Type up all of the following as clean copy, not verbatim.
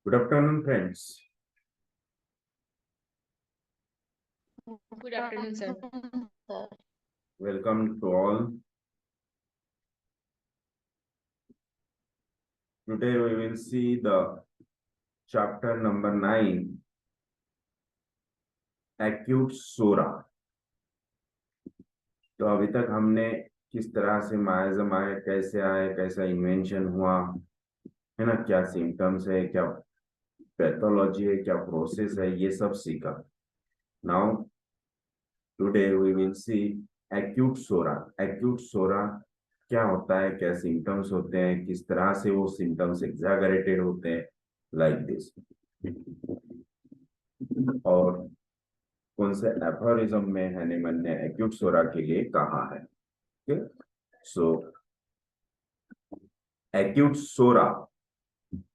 Good afternoon, friends. Good afternoon, sir. Welcome to all. Today we will see the chapter number 9, acute SORA. तो अभी तक हमने किस तरह से मायाजम आए, कैसे आए, कैसा इन्वेंशन हुआ, है ना, क्या सिम्टम्स है, क्या पैथोलॉजी है, क्या प्रोसेस है, ये सब सीखा. Now today we will see acute psora. Acute psora क्या होता है, क्या सिम्टम्स होते हैं, किस तरह से वो सिम्टम्स एग्जैगरेटेड होते हैं, लाइक दिस. और कौन से एफोरिज्म में हैनीमैन ने एक्यूट सोरा के लिए कहा है. So acute psora,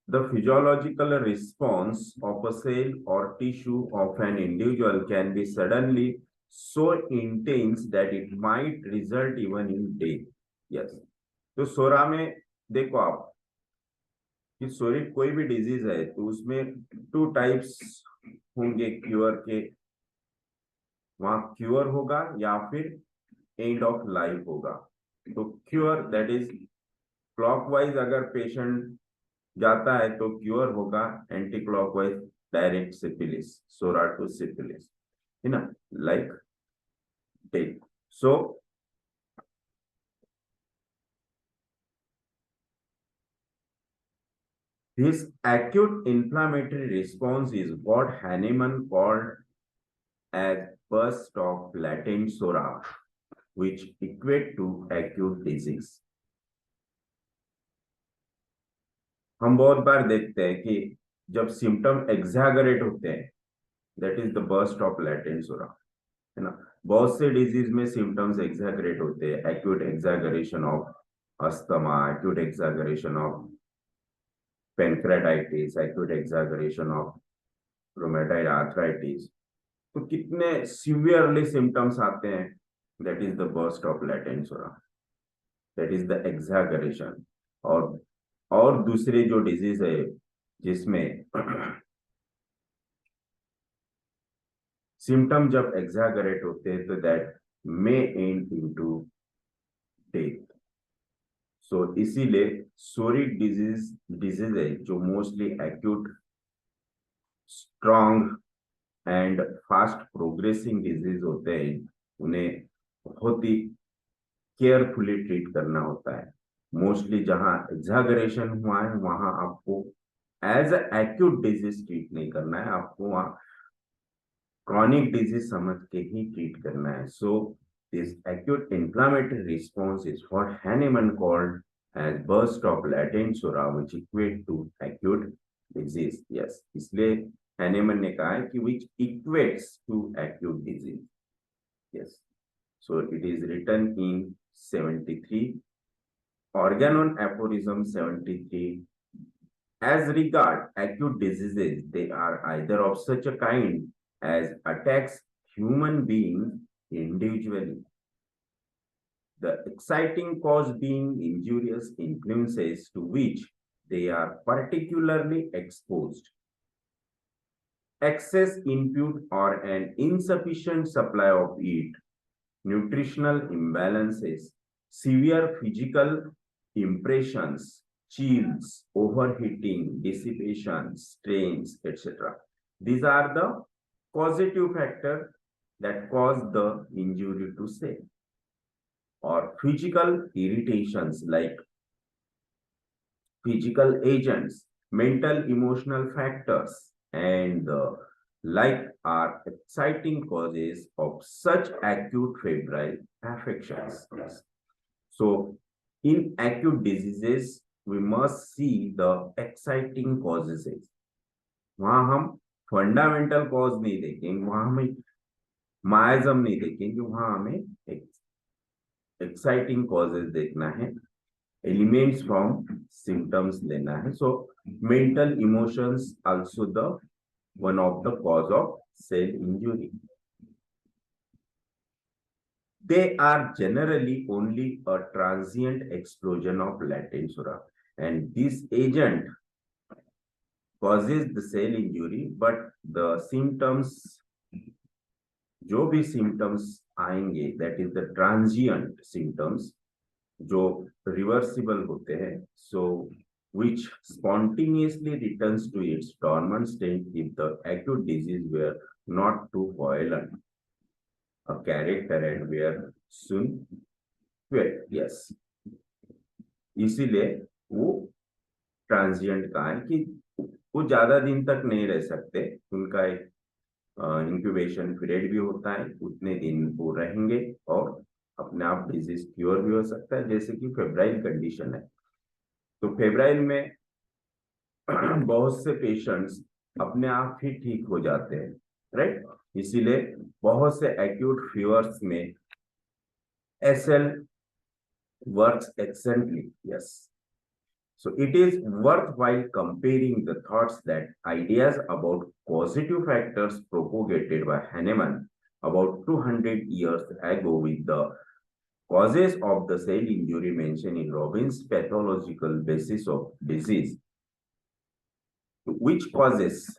the physiological response of a cell or tissue of an individual can be suddenly so intense that it might result even in death. Yes. तो सोरा में देखो आप कि सोरिक कोई भी डिजीज है तो उसमें 2 टाइप्स होंगे क्योर के. वहां क्योर होगा या फिर एंड ऑफ लाइफ होगा. तो क्योर दैट इज क्लॉकवाइज अगर पेशेंट जाता है तो क्योर होगा, anti clockwise direct syphilis, psora to syphilis, है ना, like death. So this acute inflammatory response is what Hahnemann called as burst of latent sora, which equate to acute disease. हम बहुत बार देखते हैं कि जब सिम्टम एग्जैगरेट होते हैं, that is the burst of latent psora, है ना. बहुत से डिजीज में सिम्टम्स एग्जैगरेट होते हैं. Acute exaggeration of asthma, acute exaggeration of pancreatitis, acute exaggeration of rheumatoid arthritis. तो कितने सीवियरली सिम्टम्स आते हैं, that is the burst of latent psora, that is the exaggeration. और दूसरे जो डिजीज है जिसमें सिम्टम जब एग्जैगरेट होते हैं तो that may end into death. So इसीलिए सोरिक डिजीज है जो mostly acute, strong and fast progressing disease होते हैं, उन्हें बहुत ही केयरफुली ट्रीट करना होता है. मोस्टली जहां एग्जैगरेशन हुआ है वहां आपको as a acute disease treat नहीं करना है, आपको वहां क्रॉनिक डिजीज समझ के ही ट्रीट करना है. So this acute inflammatory response is what Hahnemann called as burst of latent sora which equate to acute disease. Yes, इसलिए हैनीमैन ने कहा है कि which equates to acute disease. Yes, so it is written in 73, organon aphorism 73. As regard acute diseases, they are either of such a kind as attacks human beings individually, the exciting cause being injurious influences to which they are particularly exposed, excess input or an insufficient supply of it, nutritional imbalances, severe physical impressions, chills, overheating, dissipation, strains, etc. These are the causative factors that cause the injury to say. Or physical irritations like physical agents, mental emotional factors, and like are exciting causes of such acute febrile affections. So in acute diseases we must see the exciting causes. वहां हम fundamental cause नहीं देखेंगे, वहां हमें मायाजम नहीं देखेंगे, वहां हमें एक्साइटिंग कॉजेज देखना है, एलिमेंट्स फ्रॉम सिम्टम्स लेना है. So mental emotions also the one of the cause of cell injury. They are generally only a transient explosion of latent sora, and this agent causes the cell injury, but the symptoms, जो भी symptoms आएंगे, that is the transient symptoms, जो reversible होते हैं, so which spontaneously returns to its dormant state if the acute disease were not too violent, a character and were soon cured. Yes, इसीलिए वो transient का है कि वो ज्यादा दिन तक नहीं रह सकते, उनका एक इंक्यूबेशन पीरियड भी होता है, उतने दिन वो रहेंगे और अपने आप डिजीज क्योर भी हो सकता है, जैसे कि फेब्राइल कंडीशन है। तो फेब्राइल में बहुत से पेशेंट्स अपने आप ही ठीक हो जाते हैं, राइट। इसीलिए बहुत से एक्यूट फीवर्स में SL works excellently. Yes. So it is worthwhile comparing the thoughts that ideas about causative factors propagated by Hahnemann about 200 years ago with the causes of the cell injury mentioned in Robin's pathological basis of disease. Which causes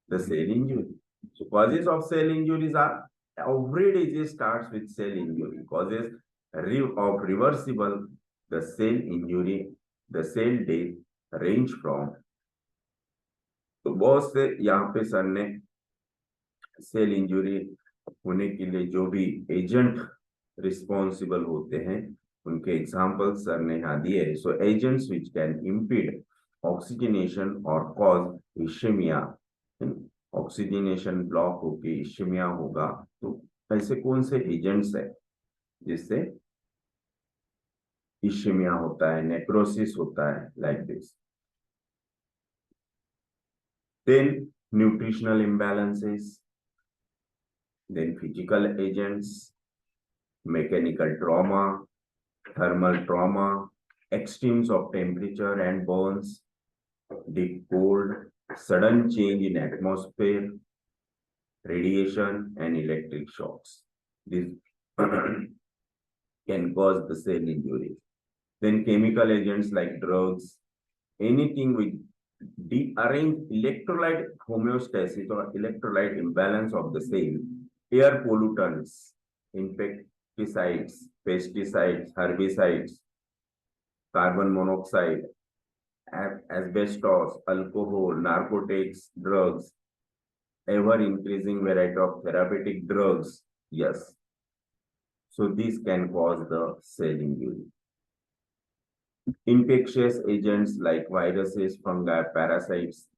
the cell injury? So causes of cell injuries are, every disease starts with cell injury. Causes of reversible the cell injury, the cell death range from, तो बहुत से यहाँ पे sir ने cell injury होने के लिए जो भी एजेंट रिस्पॉन्सिबल होते हैं उनके एग्जांपल सर ने यहाँ दिए है। So agents which can impede oxygenation और कॉज इश्केमिया, ऑक्सीजनेशन ब्लॉक होके इश्केमिया होगा, तो ऐसे कौन से एजेंट्स है जिससे इश्केमिया होता है, नेक्रोसिस होता है, like this. Then nutritional imbalances, then physical agents, mechanical trauma, thermal trauma, extremes of temperature and burns, deep cold, sudden change in atmosphere, radiation and electric shocks. These can cause the cell injuries. Then chemical agents like drugs, anything with dearranged electrolyte homeostasis or electrolyte imbalance of the cell, air pollutants, insecticides, pesticides, herbicides, carbon monoxide, asbestos, alcohol, narcotics, drugs, ever increasing variety of therapeutic drugs. Yes. So these can cause the cell injury. Infectious agents like viruses, fungi, parasites,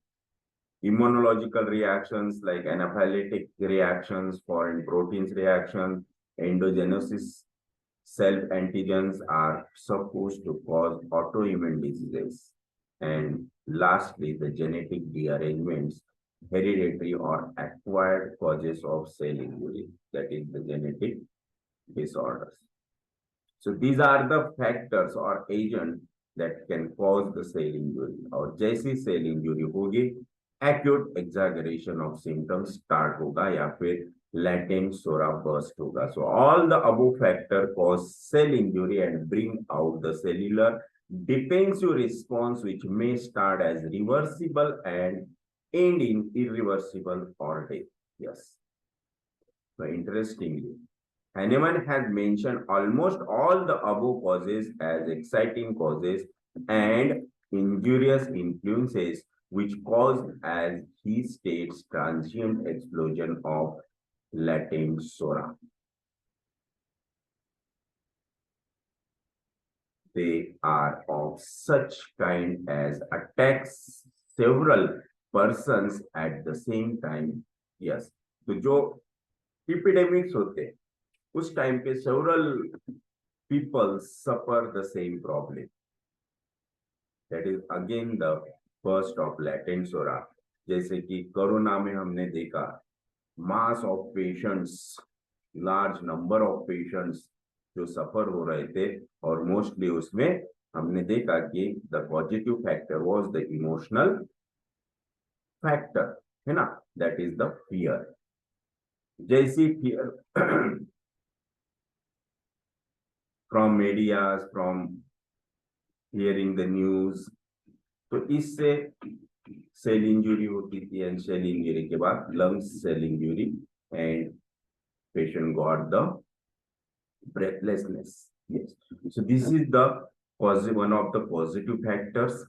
immunological reactions like anaphylactic reactions, foreign proteins reactions, endogenesis, self-antigens are supposed to cause autoimmune diseases. And lastly, the genetic dearrangements, hereditary or acquired causes of cell injury, that is the genetic disorders. So these are the factors or agents that can cause the cell injury. और जैसी cell injury होगी, acute exaggeration of symptoms start होगा या फिर latent sora burst होगा. So all the above factor cause cell injury and bring out the cellular defensive response, which may start as reversible and end in irreversible or death. Yes. So interestingly, Hahnemann has mentioned almost all the above causes as exciting causes and injurious influences which cause, as he states, transient explosion of latent sora. They are of such kind as attacks several persons at the same time. Yes. तो जो epidemics होते हैं उस time पे several people suffer the same problem. That is again the first of latent sora. जैसे कि corona में हमने देखा mass of patients, large number of patients जो सफर हो रहे थे, और मोस्टली उसमें हमने देखा कि the positive factor was the emotional factor, है ना, that is the fear. जैसी fear from media, from hearing the news, तो इससे सेल इंजुरी होती थी एंड सेल इंजुरी के बाद lungs cell injury and patient got the breathlessness. Yes. So this is the positive, one of the positive factors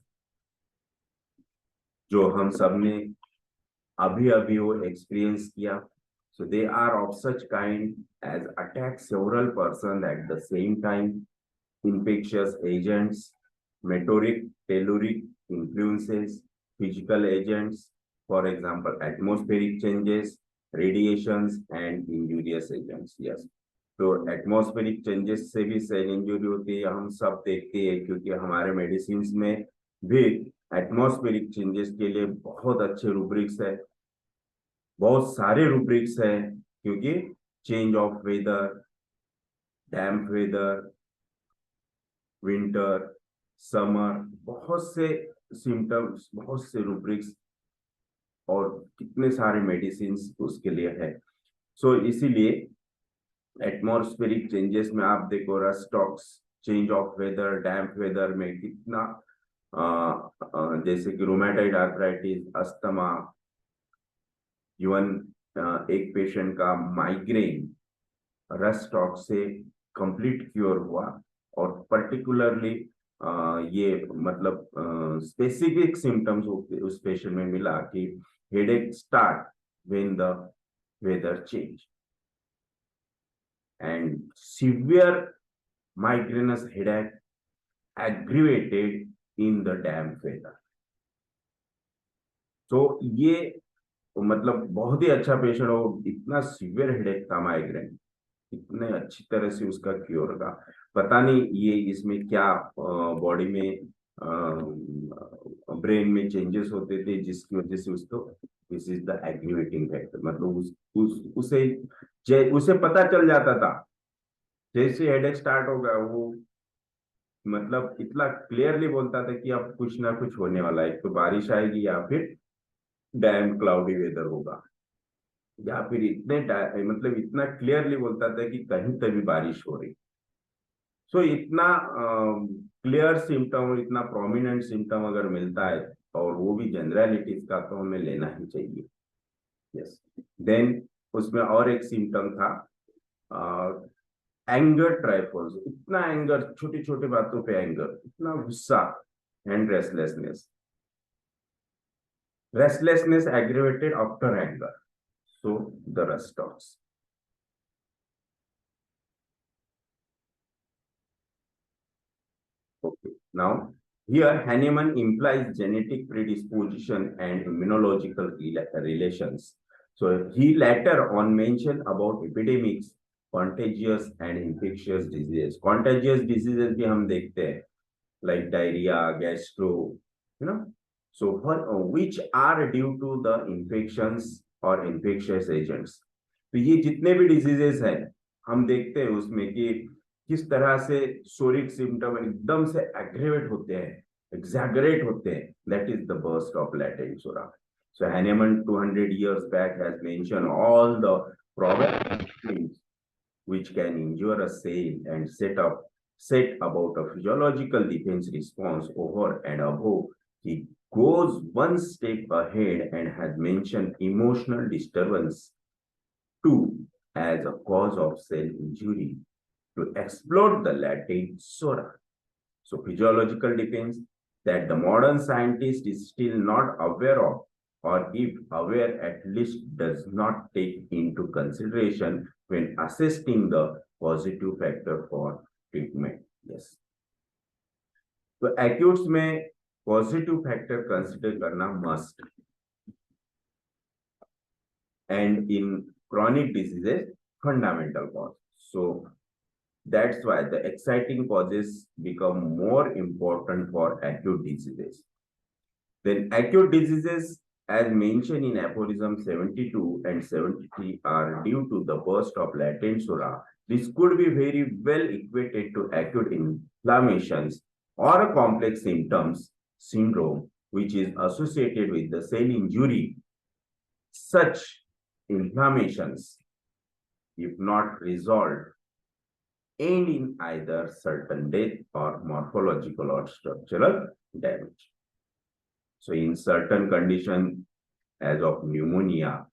जो हम सब ने अभी अभी वो एक्सपीरियंस किया. So they are of such kind as attack several persons at the same time. Infectious agents, meteoric, telluric influences, physical agents, for example, atmospheric changes, radiations, and injurious agents. Yes. तो atmospheric changes से भी cell injury होती है, हम सब देखते हैं क्योंकि हमारे मेडिसिन में भी एटमॉस्फेरिक चेंजेस के लिए बहुत अच्छे रूब्रिक्स है, बहुत सारे रूब्रिक्स है, क्योंकि change of weather, damp weather, winter, summer, बहुत से सिम्टम्स, बहुत से रूब्रिक्स और कितने सारे मेडिसिन उसके लिए है. सो इसीलिए एटमॉस्फेरिक चेंजेस में आप देखो rhus tox, change of weather, damp weather में कितना जैसे कि रोमेटॉइड आर्थराइटिस, अस्थमा, इवन एक पेशेंट का माइग्रेन रस्टॉक से कंप्लीट क्योर हुआ. और पर्टिकुलरली ये मतलब स्पेसिफिक सिम्टम्स उस पेशेंट में मिला कि headache start when the weather change and severe migrainous headache aggravated in the damp weather. तो ये मतलब बहुत ही अच्छा पेशेंट हो, इतना सीवियर हेडेक था माइग्रेन, इतने अच्छी तरह से उसका क्योर का पता नहीं ये इसमें क्या बॉडी में ब्रेन में चेंजेस होते थे जिसकी वजह से उसको this is the aggravating factor. मतलब उसे पता चल जाता था जैसे हेडेक स्टार्ट होगा, वो मतलब इतना क्लियरली बोलता था कि अब कुछ ना कुछ होने वाला है, तो बारिश आएगी या फिर डैम क्लाउडी वेदर होगा, या फिर मतलब इतना क्लियरली बोलता था कि कहीं तभी बारिश हो रही. सो इतना क्लियर सिम्टम, इतना प्रोमिनेंट सिम्टम अगर मिलता है और वो भी जनरलिटीज का, तो हमें लेना ही चाहिए. यस. देन उसमें और एक सिम्टम था एंगर ट्राइफॉल्स. इतना एंगर, छोटी छोटी बातों पे एंगर, इतना गुस्सा and restlessness aggravated after anger. So the rust talks. Okay. Now here Hahnemann implies genetic predisposition and immunological relations. So he later on mentioned about epidemics, contagious and infectious diseases. Contagious diseases भी हम देखते हैं like diarrhea, gastro, you know. So which are due to the infections or infectious agents. तो ये जितने भी diseases हैं हम देखते हैं उसमें कि किस तरह से सोरिक सिम्टम एकदम से एग्रेवेट होते हैं, exaggerate होते हैं. That is the burst of latent sora. So Hahnemann 200 years back has mentioned all the probable things which can injure a cell and set about a physiological defense response over and above. He goes one step ahead and has mentioned emotional disturbance too as a cause of cell injury to explode the latent sora. So physiological defense that the modern scientist is still not aware of, or if aware at least does not take into consideration when assessing the positive factor for treatment. Yes. तो acutes में positive factor consider करना must, and in chronic diseases fundamental cause. So that's why the exciting causes become more important for acute diseases. Then acute diseases, as mentioned in aphorism 72 and 73, are due to the burst of latent sora. This could be very well equated to acute inflammations or a complex syndrome, which is associated with the cell injury. Such inflammations, if not resolved, end in either certain death or morphological or structural damage. So in certain conditions, as of pneumonia,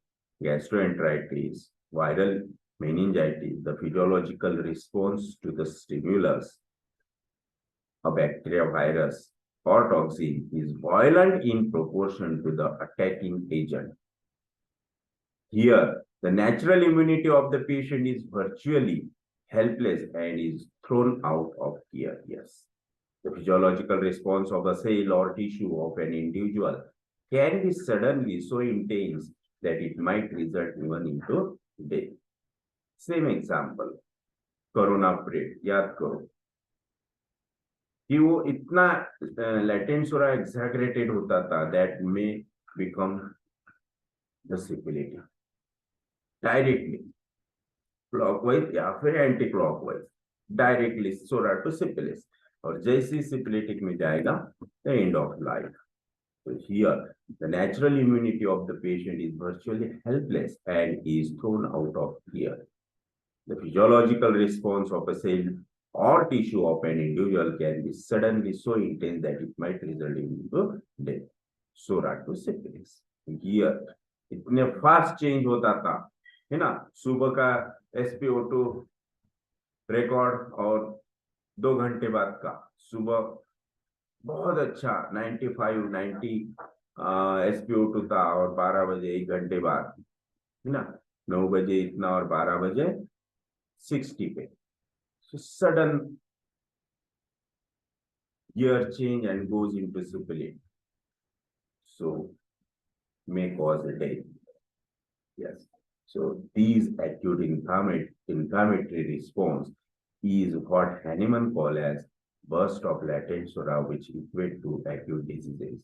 gastroenteritis, viral meningitis, the physiological response to the stimulus, a bacteria, virus, or toxin is violent in proportion to the attacking agent. Here, the natural immunity of the patient is virtually helpless and is thrown out of care. Yes. The physiological response of a cell or tissue of an individual can be suddenly so intense that it might result even into death. Same example, corona period याद करो कि वो इतना latent और exaggerated होता था that may become the syphility directly clockwise या फिर anti clockwise directly psora to syphilis और जैसे सिपिलिटिक में जाएगा the end of life. So here, the natural immunity of the patient is virtually helpless and is thrown out of care. The physiological response of a cell or tissue of an individual can be suddenly so intense that it might result in death. Psora to syphilis. Here, इतने fast change होता था, है ना. सुबह का SpO2 record और 2 घंटे बाद का सुबह बहुत अच्छा 95 90 SpO2 था और 12 बजे 1 घंटे बाद, है ना, 9 बजे इतना और 12 बजे 60 पे. So sudden gear change and goes into supillate. So may cause a death. Yes. So these acute inflammatory response is what Hahnemann called as burst of latent sora, which equate to acute diseases.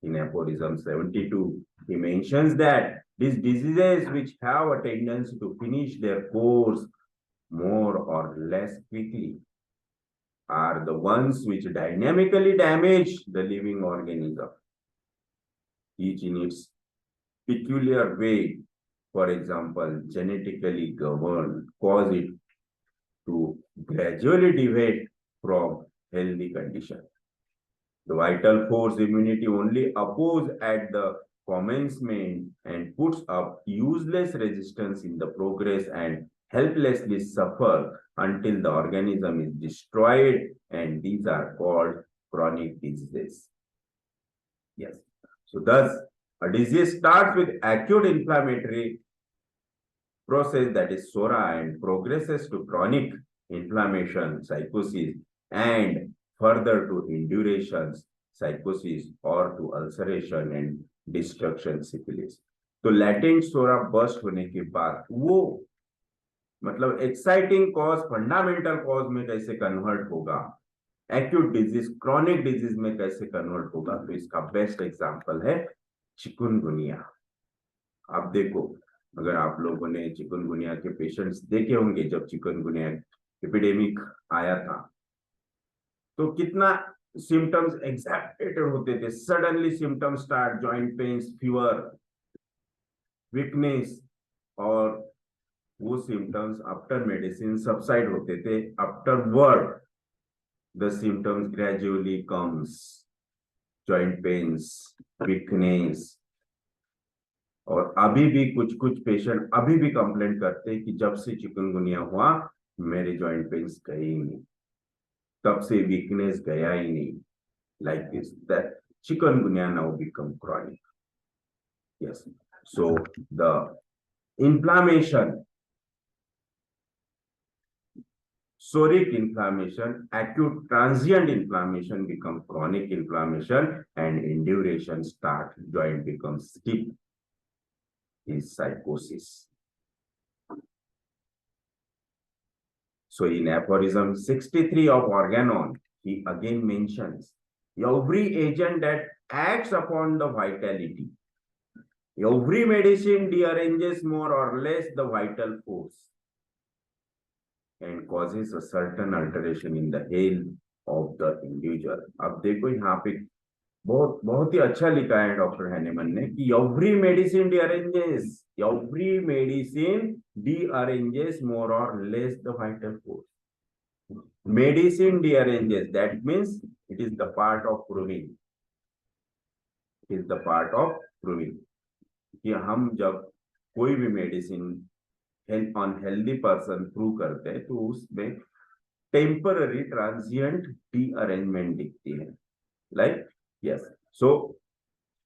In aphorism 72, he mentions that these diseases which have a tendency to finish their course more or less quickly are the ones which dynamically damage the living organism, each in its peculiar way. For example, genetically governed, cause it to gradually deviate from healthy condition. The vital force immunity only oppose at the commencement and puts up useless resistance in the progress and helplessly suffer until the organism is destroyed, and these are called chronic diseases. Yes. So thus, a disease starts with acute inflammatory process, that is SORA, and progresses to chronic inflammation, psychosis, and further to indurations, psychosis, or to ulceration and destruction, syphilis. तो latent सोरा bast होने के बाद वो मतलब exciting cause fundamental cause में कैसे convert होगा, acute disease chronic disease में कैसे कन्वर्ट होगा, तो इसका बेस्ट एग्जांपल है चिकुनगुनिया. आप देखो, अगर आप लोगों ने चिकुनगुनिया के पेशेंट्स देखे होंगे, जब चिकुनगुनिया एपिडेमिक आया था तो कितना सिम्टम्स एग्जैक्टेड होते थे. Suddenly symptoms start, joint pains, fever, weakness, और वो सिम्टम्स आफ्टर मेडिसिन सबसाइड होते थे. Afterward the symptoms gradually comes, joint pains, weakness. और अभी भी कुछ पेशेंट अभी भी कंप्लेंट करते हैं कि जब से चिकनगुनिया हुआ मेरे जॉइंट पेन्स गए ही नहीं, तब से वीकनेस गया ही नहीं. Like this, that chikungunya now become chronic. Yes. So the inflammation, psoriatic inflammation, acute transient inflammation become chronic inflammation, and induration start, joint becomes stiff, is psychosis. So in aphorism 63 of Organon, he again mentions every agent that acts upon the vitality, every medicine deranges more or less the vital force and causes a certain alteration in the health of the individual. अब देखो यहाँ पे बहुत ही अच्छा लिखा है doctor Hahnemann ने कि every medicine deranges more or less the vital force. Medicine deranges, that means it is the part of proving. Is the part of proving कि हम जब कोई भी medicine on healthy person prove करते हैं तो उसमें टेम्पररी ट्रांजिएंट रीअरेंजमेंट दिखती है, like yes. So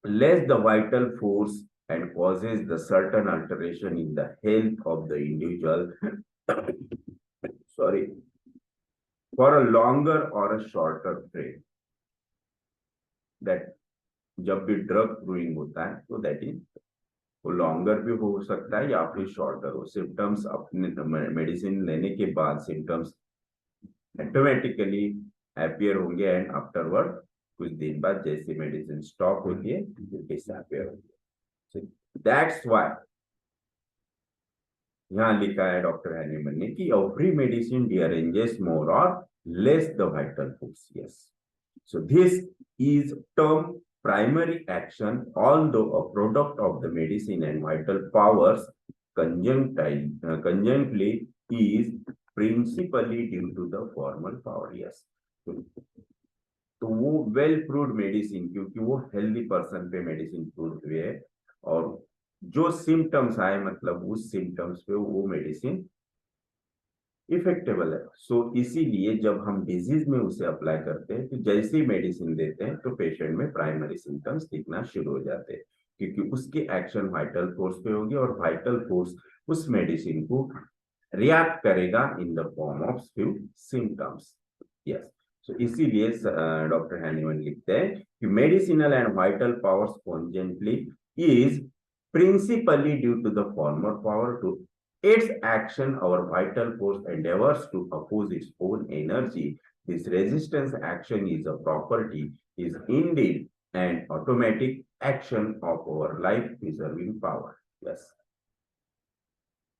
less the vital force and causes the certain alteration in the health of the individual sorry, for a longer or a shorter period. That जब भी drug proving होता है तो that is वो longer भी हो सकता है या फिर शॉर्टर हो. सिम्टम्स अपने मेडिसिन लेने के बाद सिम्टम्स ऑटोमेटिकली अपीयर होंगे एंड आफ्टरवर्ड कुछ दिन बाद जैसे मेडिसिन स्टॉप होती है डिसअपीयर होती है. So that's why यहाँ लिखा है डॉक्टर हैनीमैन ने कि every medicine rearranges more or less the vital force. Yes. So this is term primary action, although a product of the medicine and vital powers conjunctly is principally due to the formal power. Yes. तो वो well proved medicine, क्योंकि वो healthy person पे medicine prove हुए है और जो symptoms आए मतलब उस सिम्टम्स पे वो मेडिसिन इफेक्टेबल है. सो इसीलिए जब हम डिजीज में उसे अप्लाई करते हैं तो जैसे ही मेडिसिन देते हैं तो पेशेंट में प्राइमरी सिम्टम्स दिखना शुरू हो जाते हैं, क्योंकि उसकी एक्शन वाइटल फोर्स पे होगी और वाइटल फोर्स उस मेडिसिन को रिएक्ट करेगा in the form of few symptoms. Yes. So, इसीलिए डॉक्टर हैनीमैन लिखते हैं कि medicinal and vital powers conjunctly is principally due to the former power. To its action, our vital force endeavors to oppose its own energy. This resistance action is a property, is indeed an automatic action of our life-preserving power. Yes.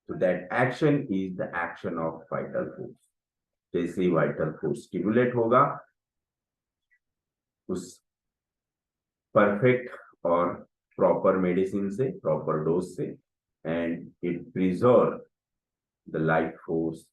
So that action is the action of vital force. जैसे ही vital force stimulate होगा उस perfect और proper medicine से, proper dose से, and it preserve the life force,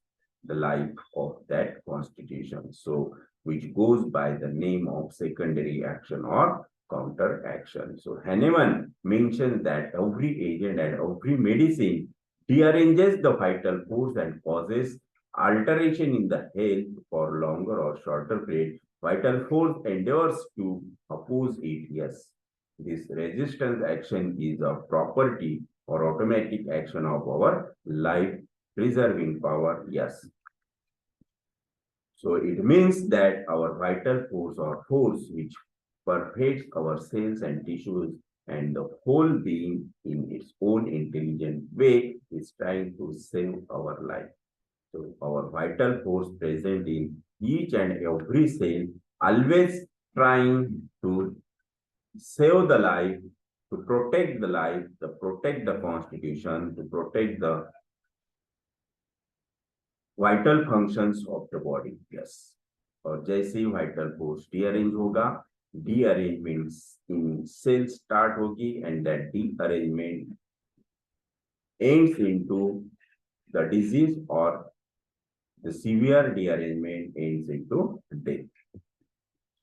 the life of that constitution, so which goes by the name of secondary action or counter action. So Hahnemann mentions that every agent and every medicine rearranges the vital force and causes alteration in the health for longer or shorter period. Vital force endeavors to oppose it. Yes, this resistance action is a property or automatic action of our life preserving power. Yes. So it means that our vital force or force which pervades our cells and tissues and the whole being in its own intelligent way is trying to save our life. So our vital force present in each and every cell, always trying to save the life, to protect the life, to protect the constitution, to protect the vital functions of the body. Yes. और जैसे ही vital force rearrange होगा, dearrangements in cells start होगी and that dearrangement ends into the disease or the severe dearrangement ends into death.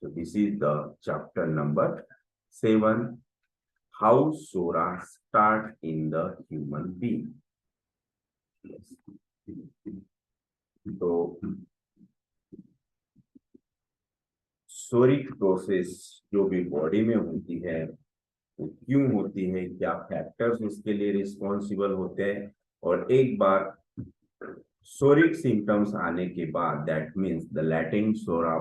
So this is the chapter number 7, how Sora start in the human being. Yes. तो सोरिक process जो भी body में होती है वो क्यों होती है, क्या फैक्टर्स उसके लिए रिस्पॉन्सिबल होते हैं, और एक बार सोरिक सिम्टम्स आने के बाद that means the latent psora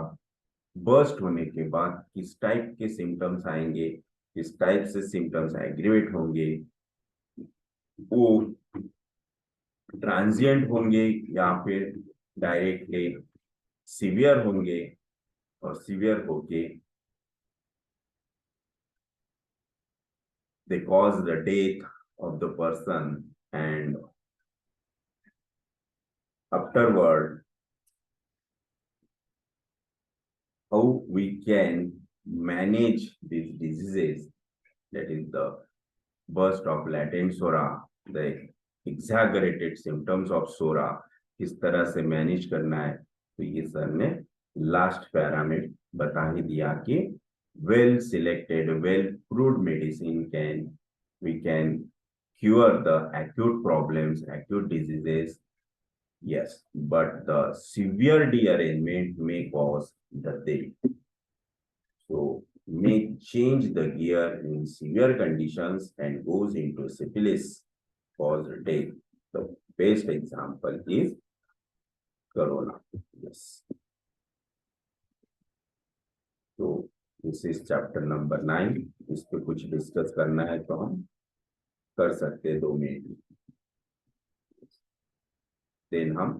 burst होने के बाद किस टाइप के सिम्टम्स आएंगे, किस टाइप से सिम्टम्स एग्रीवेट होंगे, वो ट्रांजिएंट होंगे या फिर डायरेक्टली सीवियर होंगे, और सीवियर होके they cause the death of the person, and afterward how we can manage these diseases, that is the burst of latent sora, the exaggerated symptoms of sora, किस तरह से manage करना है. तो ये सर ने लास्ट पैरा में बता ही दिया कि well selected, well proved medicine we can cure the acute problems, acute diseases. Yes, but the severe dearrangement may cause the death. So may change the gear in severe conditions and goes into syphilis, cause death. The best example is corona. Yes. तो this is chapter number 9. इस पे कुछ discuss करना है तो हम कर सकते हैं 2 मिनट. देन हम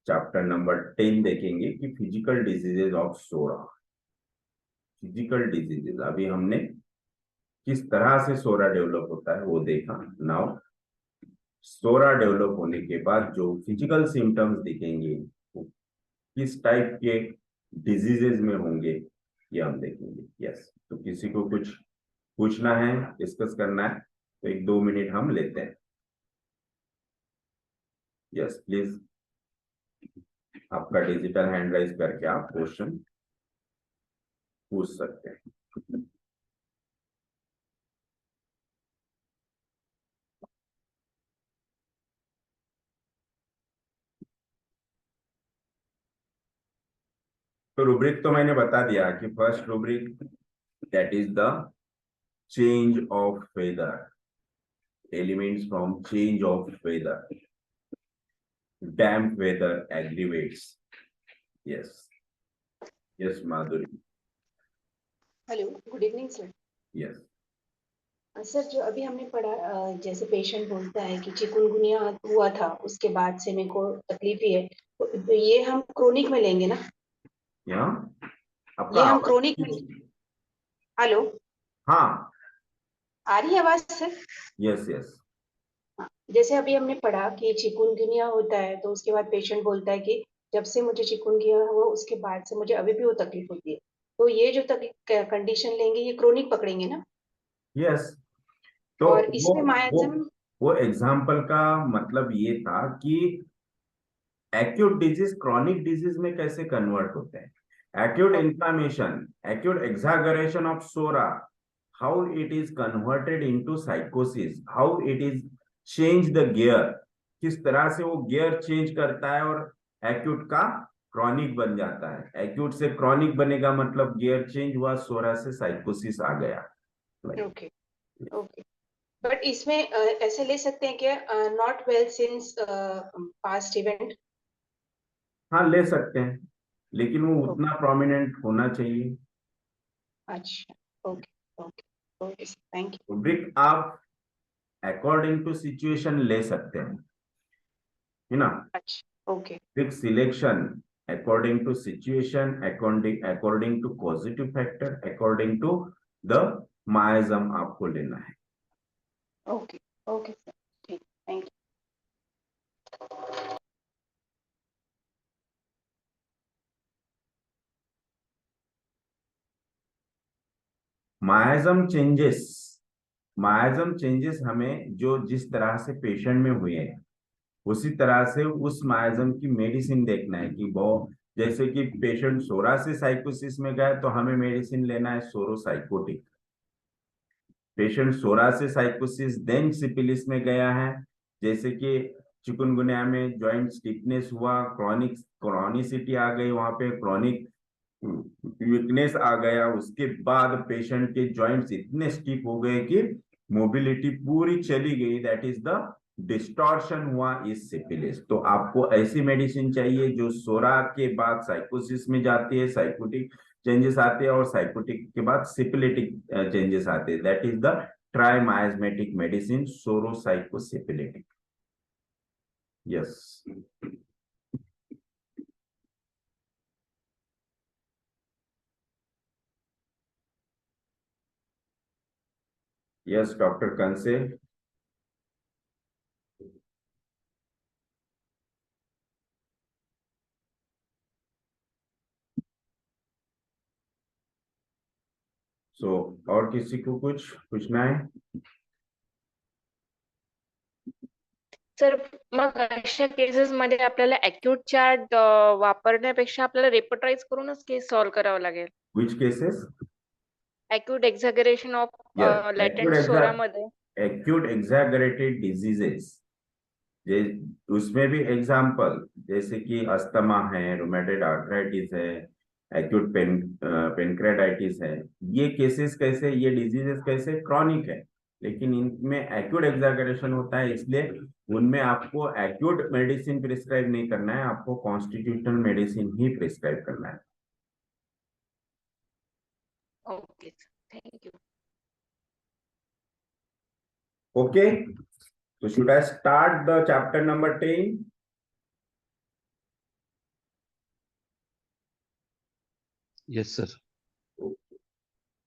चैप्टर नंबर 10 देखेंगे कि physical diseases of psora. Physical diseases अभी हमने किस तरह से सोरा डेवलप होता है वो देखा. नाउ सोरा डेवलप होने के बाद जो फिजिकल सिम्टम्स दिखेंगे वो किस टाइप के डिजीजेज में होंगे ये हम देखेंगे. यस, तो किसी को कुछ पूछना है, डिस्कस करना है तो 1-2 मिनट हम लेते हैं. यस प्लीज, आपका डिजिटल हैंड राइज करके आप क्वेश्चन पूछ सकते हैं. तो रूब्रिक तो मैंने बता दिया कि first rubric that is the change of weather, elements from change of weather. damp weather aggravates. Yes. Yes, Madhuri. Hello, good evening sir. Yes. Sir जो अभी हमने पढ़ा, जैसे पेशेंट बोलता है कि चिकुनगुनिया हुआ था, उसके बाद से मेरे को तकलीफ ही है, तो ये हम क्रोनिक में लेंगे ना? यहाँ आपका ये हम आवाज क्रोनिक में. हेलो, हाँ. आ रही है आवाज सर? Yes yes. जैसे अभी हमने पढ़ा कि चिकुनगुनिया होता है, तो उसके बाद पेशेंट बोलता है कि जब से मुझे चिकुनगुनिया हुआ उसके बाद से मुझे अभी भी वो तकलीफ होती है, तो ये जो तकलीफ कंडीशन लेंगे ये क्रोनिक पकड़ेंगे ना? यस. तो और वो इसमें वो मायाजम. वो एग्जाम्पल का मतलब ये था कि एक्यूट डिजीज क्रॉनिक डिजीज में कैसे कन्वर्ट होते हैं. acute inflammation, acute exaggeration of sora, how it is converted into psychosis, how it is change the gear, किस तरह से वो गियर चेंज करता है और एक्यूट का क्रॉनिक बन जाता है. एक्यूट से क्रॉनिक बनेगा मतलब गियर चेंज हुआ, सोरा से साइकोसिस आ गया. Okay okay. बट इसमें ऐसे ले सकते हैं कि not well since past event. हाँ ले सकते हैं, लेकिन वो उतना प्रोमिनेंट होना चाहिए. अच्छा, okay okay okay, thank you. Rubric आप अकॉर्डिंग टू सिचुएशन ले सकते हैं, है ना. अच्छा, okay rubric selection according to situation, according to positive factor, according to the miasm आपको लेना है. ओके ओके सर, ठीक, थैंक यू. माइजम चेंजेस हमें जो जिस तरह से पेशेंट में हुए हैं उसी तरह से उस माइजम की मेडिसिन देखना है कि वो, जैसे कि पेशेंट सोरा से साइकोसिस में गए तो हमें मेडिसिन लेना है सोरोसाइकोटिक. पेशेंट सोरा से साइकोसिस देन सिपिलिस में गया है, जैसे कि चिकुनगुनिया में जॉइंट स्टिफनेस हुआ, क्रॉनिसिटी आ गई, वहां पे क्रॉनिक वीकनेस आ गया, उसके बाद पेशेंट के जॉइंट्स इतने स्टिफ हो गए कि मोबिलिटी पूरी चली गई, दैट इज द डिस्टॉर्शन हुआ इस सिफिलिस. तो आपको ऐसी मेडिसिन चाहिए जो सोरा के बाद साइकोसिस में जाती है, साइकोटिक चेंजेस आते हैं और साइकोटिक के बाद सिपिलिटिक चेंजेस आते हैं, that is the trimiasmatic medicine psorosycosyphilitic. Yes. Yes doctor कंसे. सो और किसी को कुछ पूछना है? सर मग अशा केसेस मध्ये आपल्याला अॅक्यूट चार्ट वापरण्यापेक्षा आपल्याला रेपर्टाइज करूनच केस सॉल्व्ह करावं लागेल. Which cases? acute exaggeration of Yes, latent SORA मध्ये acute exaggerated diseases. उसमें भी एग्जाम्पल जैसे कि अस्थमा है, रूमेटॉइड आर्थराइटिस है, एक्यूट पेनक्रेटाइटिस है, ये केसेस कैसे, ये डिजीजेस कैसे क्रॉनिक है, लेकिन इनमें एक्यूट एग्जागरेशन होता है, इसलिए उनमें आपको एक्यूट मेडिसिन प्रिस्क्राइब नहीं करना है, आपको कॉन्स्टिट्यूशनल मेडिसिन ही प्रिस्क्राइब करना है. Okay thank you. Okay, so should I start the chapter number 10? Yes, sir.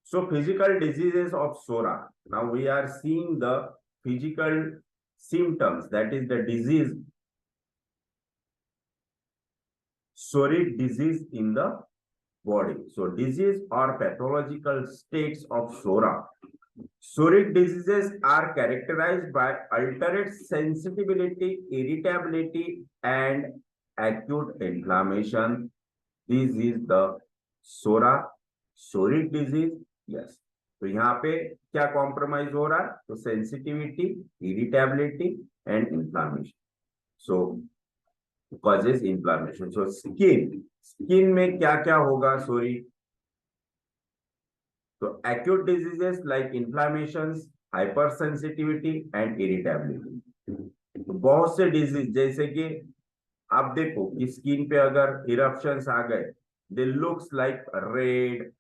So physical diseases of SORA. Now we are seeing the physical symptoms, that is the disease, psoric disease in the body. So disease or pathological states of SORA. Psoric diseases are characterized by altered sensitivity, irritability, and acute inflammation. This is the SORA, psoric disease. Yes. तो यहाँ पे क्या compromise हो रहा है? तो sensitivity, irritability and inflammation. So causes inflammation. So skin में क्या क्या होगा? सॉरी, तो acute diseases like inflammations, hypersensitivity and irritability. तो बहुत से डिजीज जैसे कि आप देखो कि स्किन पे अगर इरप्शंस आ गए, they looks like red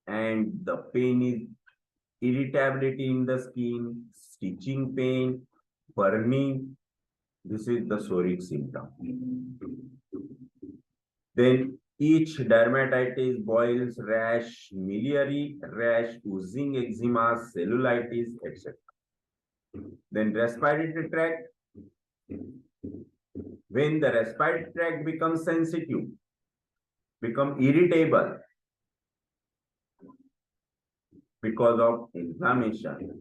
and the pain is irritability in the skin, stitching pain, burning. This is the psoric symptom. Then itch, dermatitis, boils, rash, miliary rash, oozing eczema, cellulitis, etc. Then respiratory tract. When the respiratory tract becomes sensitive, become irritable because of inflammation,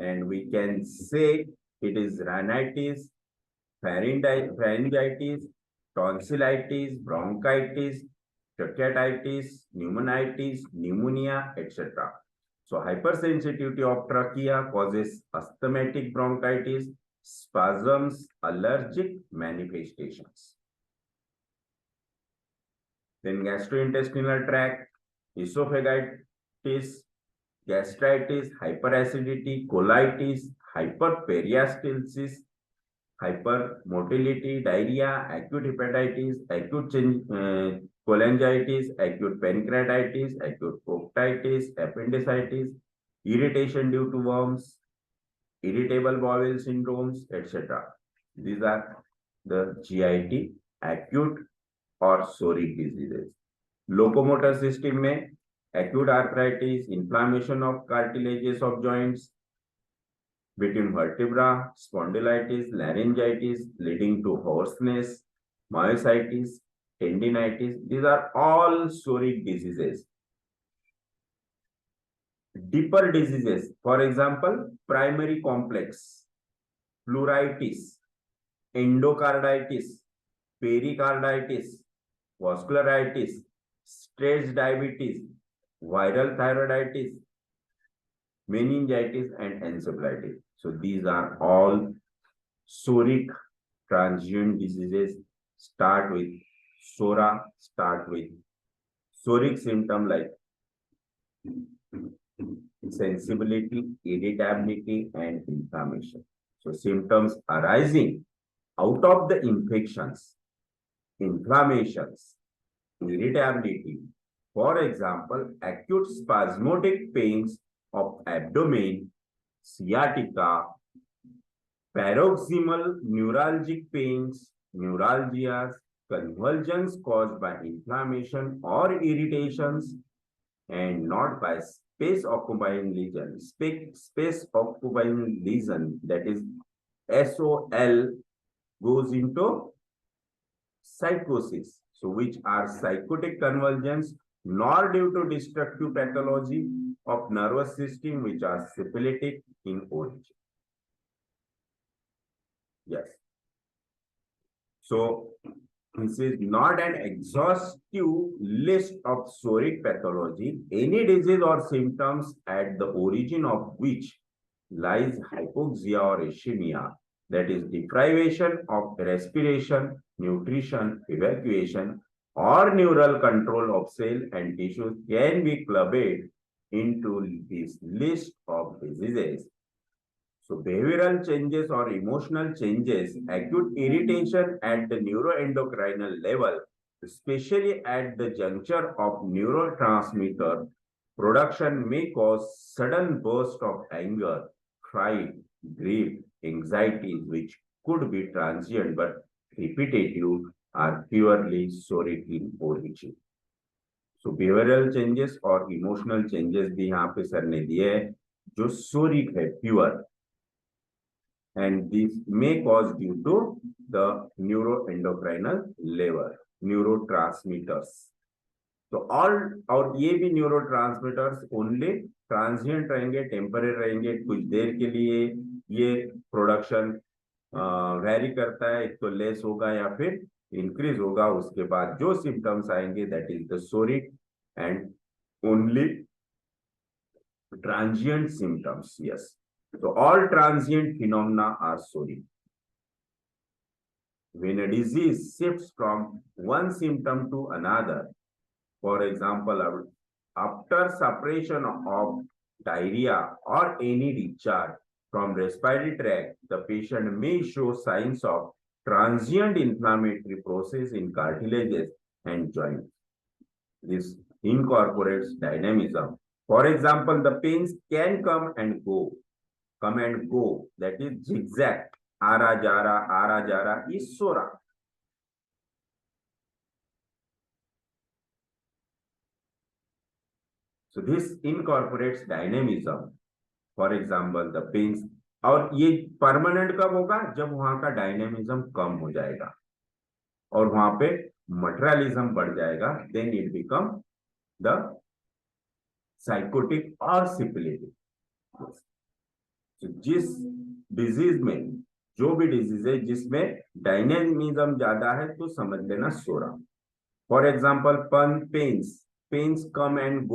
and we can say it is rhinitis, pharyngitis, tonsillitis, bronchitis, tracheitis, pneumonitis, pneumonia, etc. So hypersensitivity of trachea causes asthmatic bronchitis, spasms, allergic manifestations. Then gastrointestinal tract, esophagitis, gastritis, hyperacidity, colitis, hyperperistalsis, hypermotility, diarrhea, acute hepatitis, acute cholangitis, acute pancreatitis, acute proctitis, appendicitis, irritation due to worms, irritable bowel syndromes, etc. These are the GIT, acute or psoric diseases. Locomotor system में acute arthritis, inflammation of cartilages of joints between vertebra, spondylitis, laryngitis, leading to hoarseness, myositis, tendinitis. These are all psoric diseases. Deeper diseases, for example, primary complex, pleuritis, endocarditis, pericarditis, vascularitis, stress diabetes, viral thyroiditis, meningitis, and encephalitis. So these are all psoric transient diseases. Start with SORA, start with psoric symptom like sensibility, irritability, and inflammation. So symptoms arising out of the infections, inflammations, irritability. For example, acute spasmodic pains of abdomen, sciatica, paroxysmal neuralgic pains, neuralgias, convulsions caused by inflammation or irritations, and not by space occupying lesion. Space occupying lesion, that is SOL, goes into psychosis. So which are psychotic convulsions, nor due to destructive pathology of nervous system, which are syphilitic in origin. Yes. So This is not an exhaustive list of psoriatic pathology. Any disease or symptoms at the origin of which lies hypoxia or ischemia, that is deprivation of respiration, nutrition, evacuation, or neural control of cell and tissues, can be clubbed into this list of diseases. So behavioral changes or emotional changes, acute irritation at the neuroendocrinal level, especially at the juncture of neurotransmitter production, may cause sudden burst of anger, fright, grief, anxieties, which could be transient but repetitive, are purely psoriatic in origin. So behavioral changes और emotional changes भी यहाँ पे sir ने दिए है जो psoriatic है pure, and this may cause due to the neuroendocrinal level, neurotransmitters. तो और ये भी न्यूरोट्रांसमीटर्स ओनली ट्रांजिएंट रहेंगे, टेम्पररी रहेंगे, कुछ देर के लिए ये प्रोडक्शन वैरी करता है, एक तो लेस होगा या फिर इंक्रीज होगा, उसके बाद जो सिम्टम्स आएंगे that is the सोरिक and only transient symptoms. Yes, so all transient phenomena are soric. When a disease shifts from one symptom to another, for example, after suppression of diarrhea or any discharge from respiratory tract, the patient may show signs of transient inflammatory process in cartilages and joints. This incorporates dynamism. For example, the pains can come and go, that is zigzag, आरा जा रहा is sora. So this incorporates dynamism. For example, the pains, और ये permanent कब होगा? जब वहां का dynamism कम हो जाएगा और वहां पे मटेरियलिज्म बढ़ जाएगा, then it become the sycotic और सिफिलिटिक. तो जिस डिजीज में, जो भी डिजीज है जिसमें डायनेमिज्म ज्यादा है, तो समझ लेना psora. For example pains come and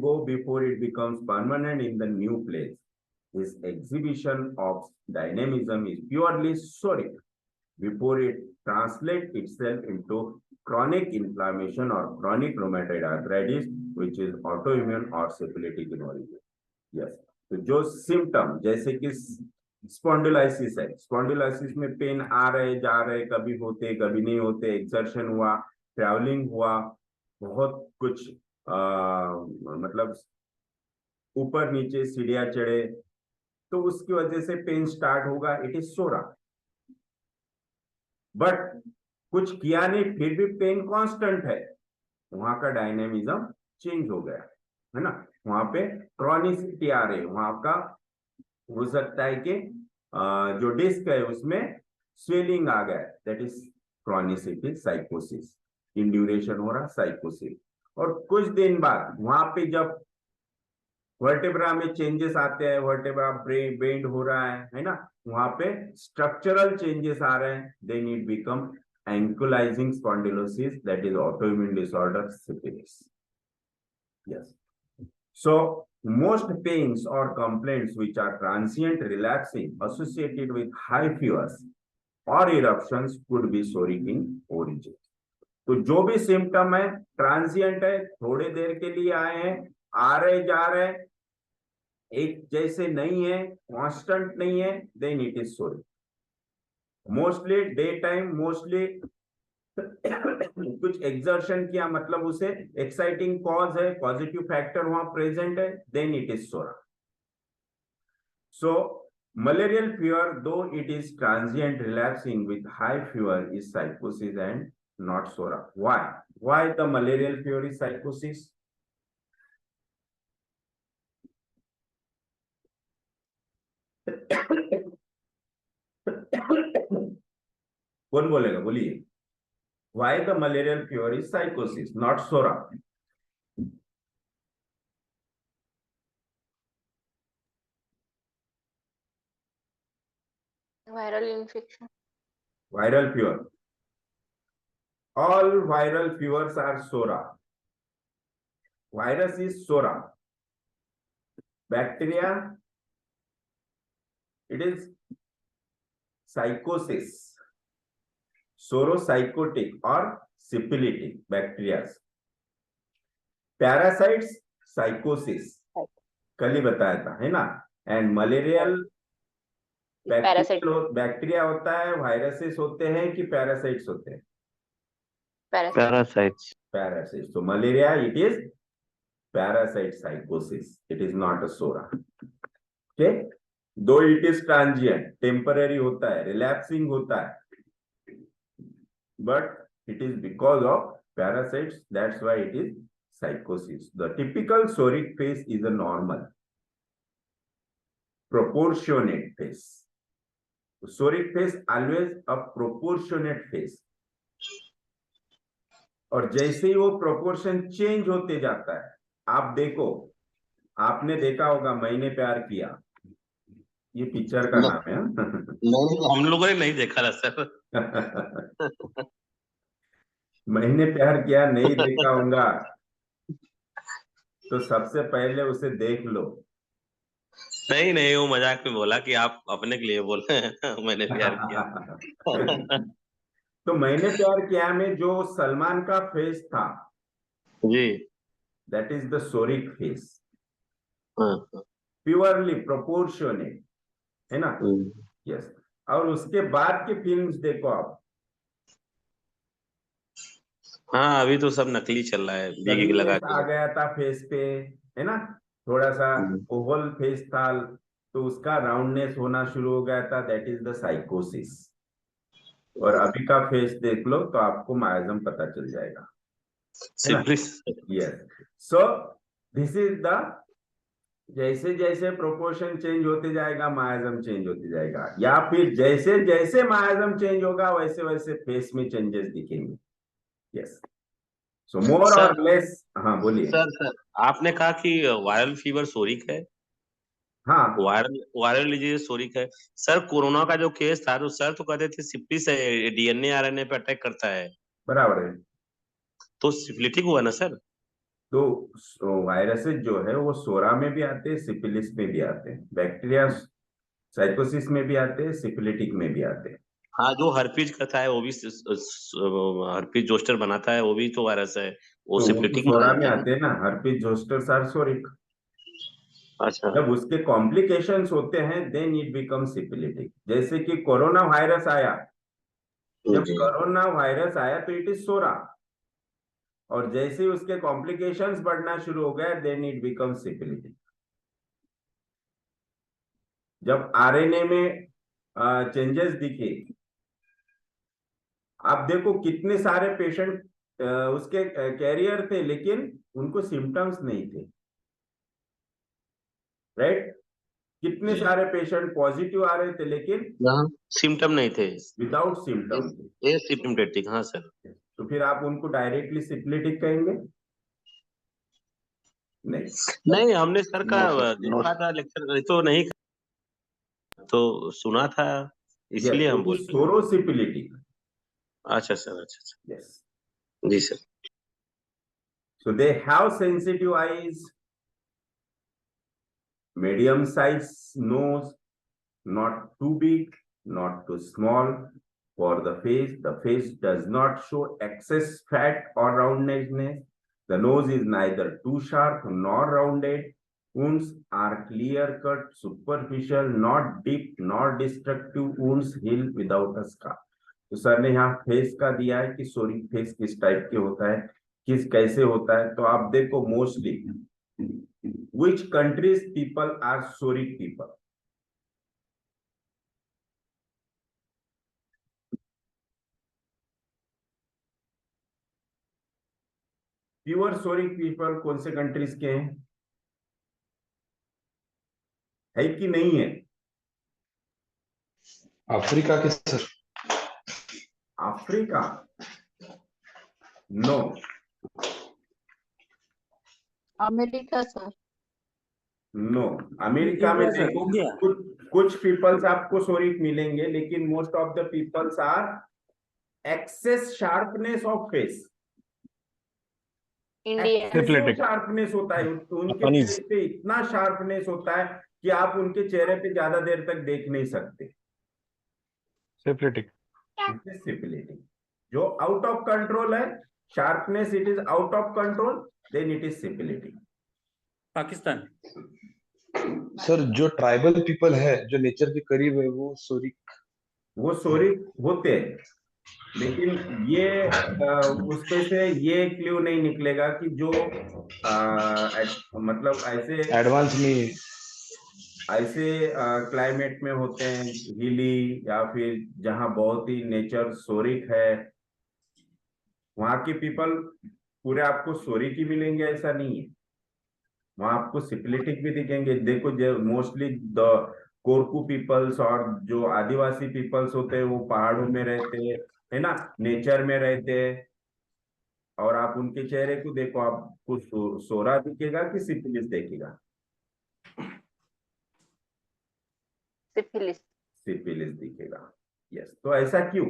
go before it becomes permanent in the new place. This exhibition of dynamism is purely soric before it translates itself into chronic inflammation or chronic rheumatoid arthritis, which is autoimmune or syphilitic in origin. Yes. तो जो symptom जैसे कि spondylosis है, spondylosis में pen आ रहे जा रहे, कभी होते कभी नहीं होते, एक्सर्शन हुआ, ट्रैवलिंग हुआ, बहुत कुछ मतलब ऊपर नीचे सीढ़ियां चढ़े, तो उसकी वजह से पेन स्टार्ट होगा, इट इज सोरा. बट कुछ किया नहीं फिर भी पेन कांस्टेंट है, वहां का डायनेमिज्म चेंज हो गया है ना, वहां पे क्रॉनिसिटी आ रही, वहां का हो सकता है कि जो डिस्क है उसमें स्वेलिंग आ गया, दैट इज क्रॉनिसिटी, साइकोसिस, इंड्यूरेशन हो रहा, साइकोसिस. और कुछ दिन बाद वहां पे जब वर्टेब्रा में चेंजेस आते हैं, वर्टेब्रा बेंड हो रहा है ना, वहां पे स्ट्रक्चरल चेंजेस आ रहे हैं, then it become ankylosing spondylosis, that is autoimmune disorder syphilis. Yes. So most pains or complaints which are transient, relapsing, associated with high fevers or eruptions could be soric in origin. तो जो भी symptom है transient है, थोड़े देर के लिए आए हैं, आ रहे जा रहे, एक जैसे नहीं है, कांस्टेंट नहीं है, then it is psoric. Mostly day time, mostly कुछ एक्सर्शन किया, मतलब उसे एक्साइटिंग कॉज है, पॉजिटिव फैक्टर वहां प्रेजेंट है, then it is psora. So malarial fever, though it is transient relapsing with high fever, is psychosis and not sora. Why the malarial fever is psychosis? कौन बोलेगा, बोलिए. Why the malarial fever is psychosis, not sora? Viral infection. Viral fever. all viral fevers are sora. Virus is sora. Bacteria, it is psychosis, sorocytotic or syphilitic bacteria. Parasites, psychosis, कल ही बताया था, है ना. And malarial bacteria होता है, viruses होते हैं कि पैरासाइट्स होते हैं? Parasites. Parasites. So malaria, it is parasite psychosis. It is not a sora. Okay. Though it is transient, temporary होता है, relapsing होता है, but it is because of parasites. That's why it is psychosis. The typical soric phase is a normal, proportionate phase. Soric phase always a proportionate phase. और जैसे ही वो proportion change होते जाता है, आप देखो, आपने देखा होगा मैंने प्यार किया, ये पिक्चर का नाम है. नहीं, हम लोगों ने नहीं देखा ना सर. मैंने प्यार किया नहीं देखा होगा तो सबसे पहले उसे देख लो. नहीं, वो मजाक में बोला कि आप अपने के लिए बोल रहे हैं. मैंने प्यार किया. तो मैंने प्यार किया में जो सलमान का फेस था ji, that is the psoric face, हाँ, प्योरली प्रोपोर्शनेट, है ना. यस. और उसके बाद की फिल्म्स देखो आप. हाँ, अभी तो सब नकली चल रहा है, बिग लगा आ के. गया था फेस पे, है ना, थोड़ा सा ओवल फेस था तो उसका राउंडनेस होना शुरू हो गया था, दैट इज द साइकोसिस. और अभी का फेस देख लो तो आपको मायाजम पता चल जाएगा. Yes. So this is the, जैसे जैसे प्रोपोर्शन चेंज होते जाएगा मायाजम चेंज होते जाएगा, या फिर जैसे जैसे मायाजम चेंज होगा वैसे वैसे फेस में चेंजेस दिखेंगे. यस. सो मोर और लेस. हाँ बोलिए. सर आपने कहा कि वायरल फीवर सोरिक है. हाँ, वायरल डिजीज सोरिक है. सर कोरोना का जो केस था तो सर तो कहते थे सिफिलिस से डीएनए आरएनए पे अटैक करता है, बराबर है. तो सिफिलिटिक हुआ ना सर? तो वायरसेस जो है वो सोरा में भी आते हैं, सिफिलिस में भी आते हैं, बैक्टीरिया साइकोसिस में भी आते हैं, सिफिलिटिक में भी आते हैं. हाँ, जो हर्पीज करता है वो भी हर्पीज जोस्टर बनाता है, वो भी तो वायरस है, वो तो सिफिलिटिक सोरा में आते हैं ना, हर्पीज जोस्टर आर सोरिक. अच्छा. जब उसके कॉम्प्लिकेशंस होते हैं देन इट बिकम सिफिलिटिक. जैसे कि कोरोना वायरस आया, जब कोरोना वायरस आया तो इट इज सोरा, और जैसे ही उसके कॉम्प्लिकेशंस बढ़ना शुरू हो गए देन इट बिकम सिफिलिटिक. जब आरएनए में चेंजेस दिखे, आप देखो कितने सारे पेशेंट उसके कैरियर थे लेकिन उनको सिम्टम्स नहीं थे, राइट. कितने सारे पेशेंट पॉजिटिव आ रहे थे लेकिन सिम्टम नहीं थे, विदाउट सिम्टम थे. एसिम्पटोमेटिक. हाँ सर. तो फिर आप उनको डायरेक्टली सिफिलिटिक कहेंगे? नहीं, हमने सर का देखा था लेक्चर, तो नहीं तो सुना था, इसलिए हम बोल रहे हैं. सोरोसिफिलिटिक. अच्छा सर, अच्छा. यस. जी sir. So they have sensitive eyes, medium size nose, not too big, not too small. For the face does not show excess fat or roundness. The nose is neither too sharp nor rounded. Wounds are clear-cut, superficial, not deep, nor destructive. Wounds heal without a scar. तो sir ने यहाँ face का दिया है कि सोरिक face किस type के होता है, किस कैसे होता है. तो आप देखो mostly which countries people are soric people? Pure सोरिक people कौन से कंट्रीज के हैं? है कि नहीं है? अफ्रीका के sir. Africa? No. America sir. No. America में देखो कुछ पीपल्स आपको सोरिक मिलेंगे लेकिन most of the peoples are excess sharpness of face, Indian Syphilitic. Sharpness होता है उनके Japanese. चेहरे पे, इतना शार्पनेस होता है कि आप उनके चेहरे पे ज्यादा देर तक देख नहीं सकते। Syphilitic. सिपिलिटी जो आउट ऑफ कंट्रोल है, sharpness it is out of control, then it is syphility. Pakistan. Sir जो ट्राइबल पीपल है जो नेचर के करीब है वो सोरिक, वो सोरिक होते हैं, लेकिन ये उसपे से ये क्ल्यू नहीं निकलेगा कि जो मतलब ऐसे एडवांस में ऐसे क्लाइमेट में होते हैं, हिली या फिर जहाँ बहुत ही नेचर सोरिक है, वहां के पीपल पूरे आपको सोरिक ही मिलेंगे ऐसा नहीं है, वहां आपको सिपिलिटिक भी दिखेंगे। देखो जो मोस्टली द कोरकू पीपल्स और जो आदिवासी पीपल्स होते हैं वो पहाड़ों में रहते हैं, है ना, नेचर में रहते हैं, और आप उनके चेहरे को देखो, आपको सोरा दिखेगा कि सिपिलिस दिखेगा? सिफिलिस। सिपिलिस दिखेगा। यस, तो ऐसा क्यों?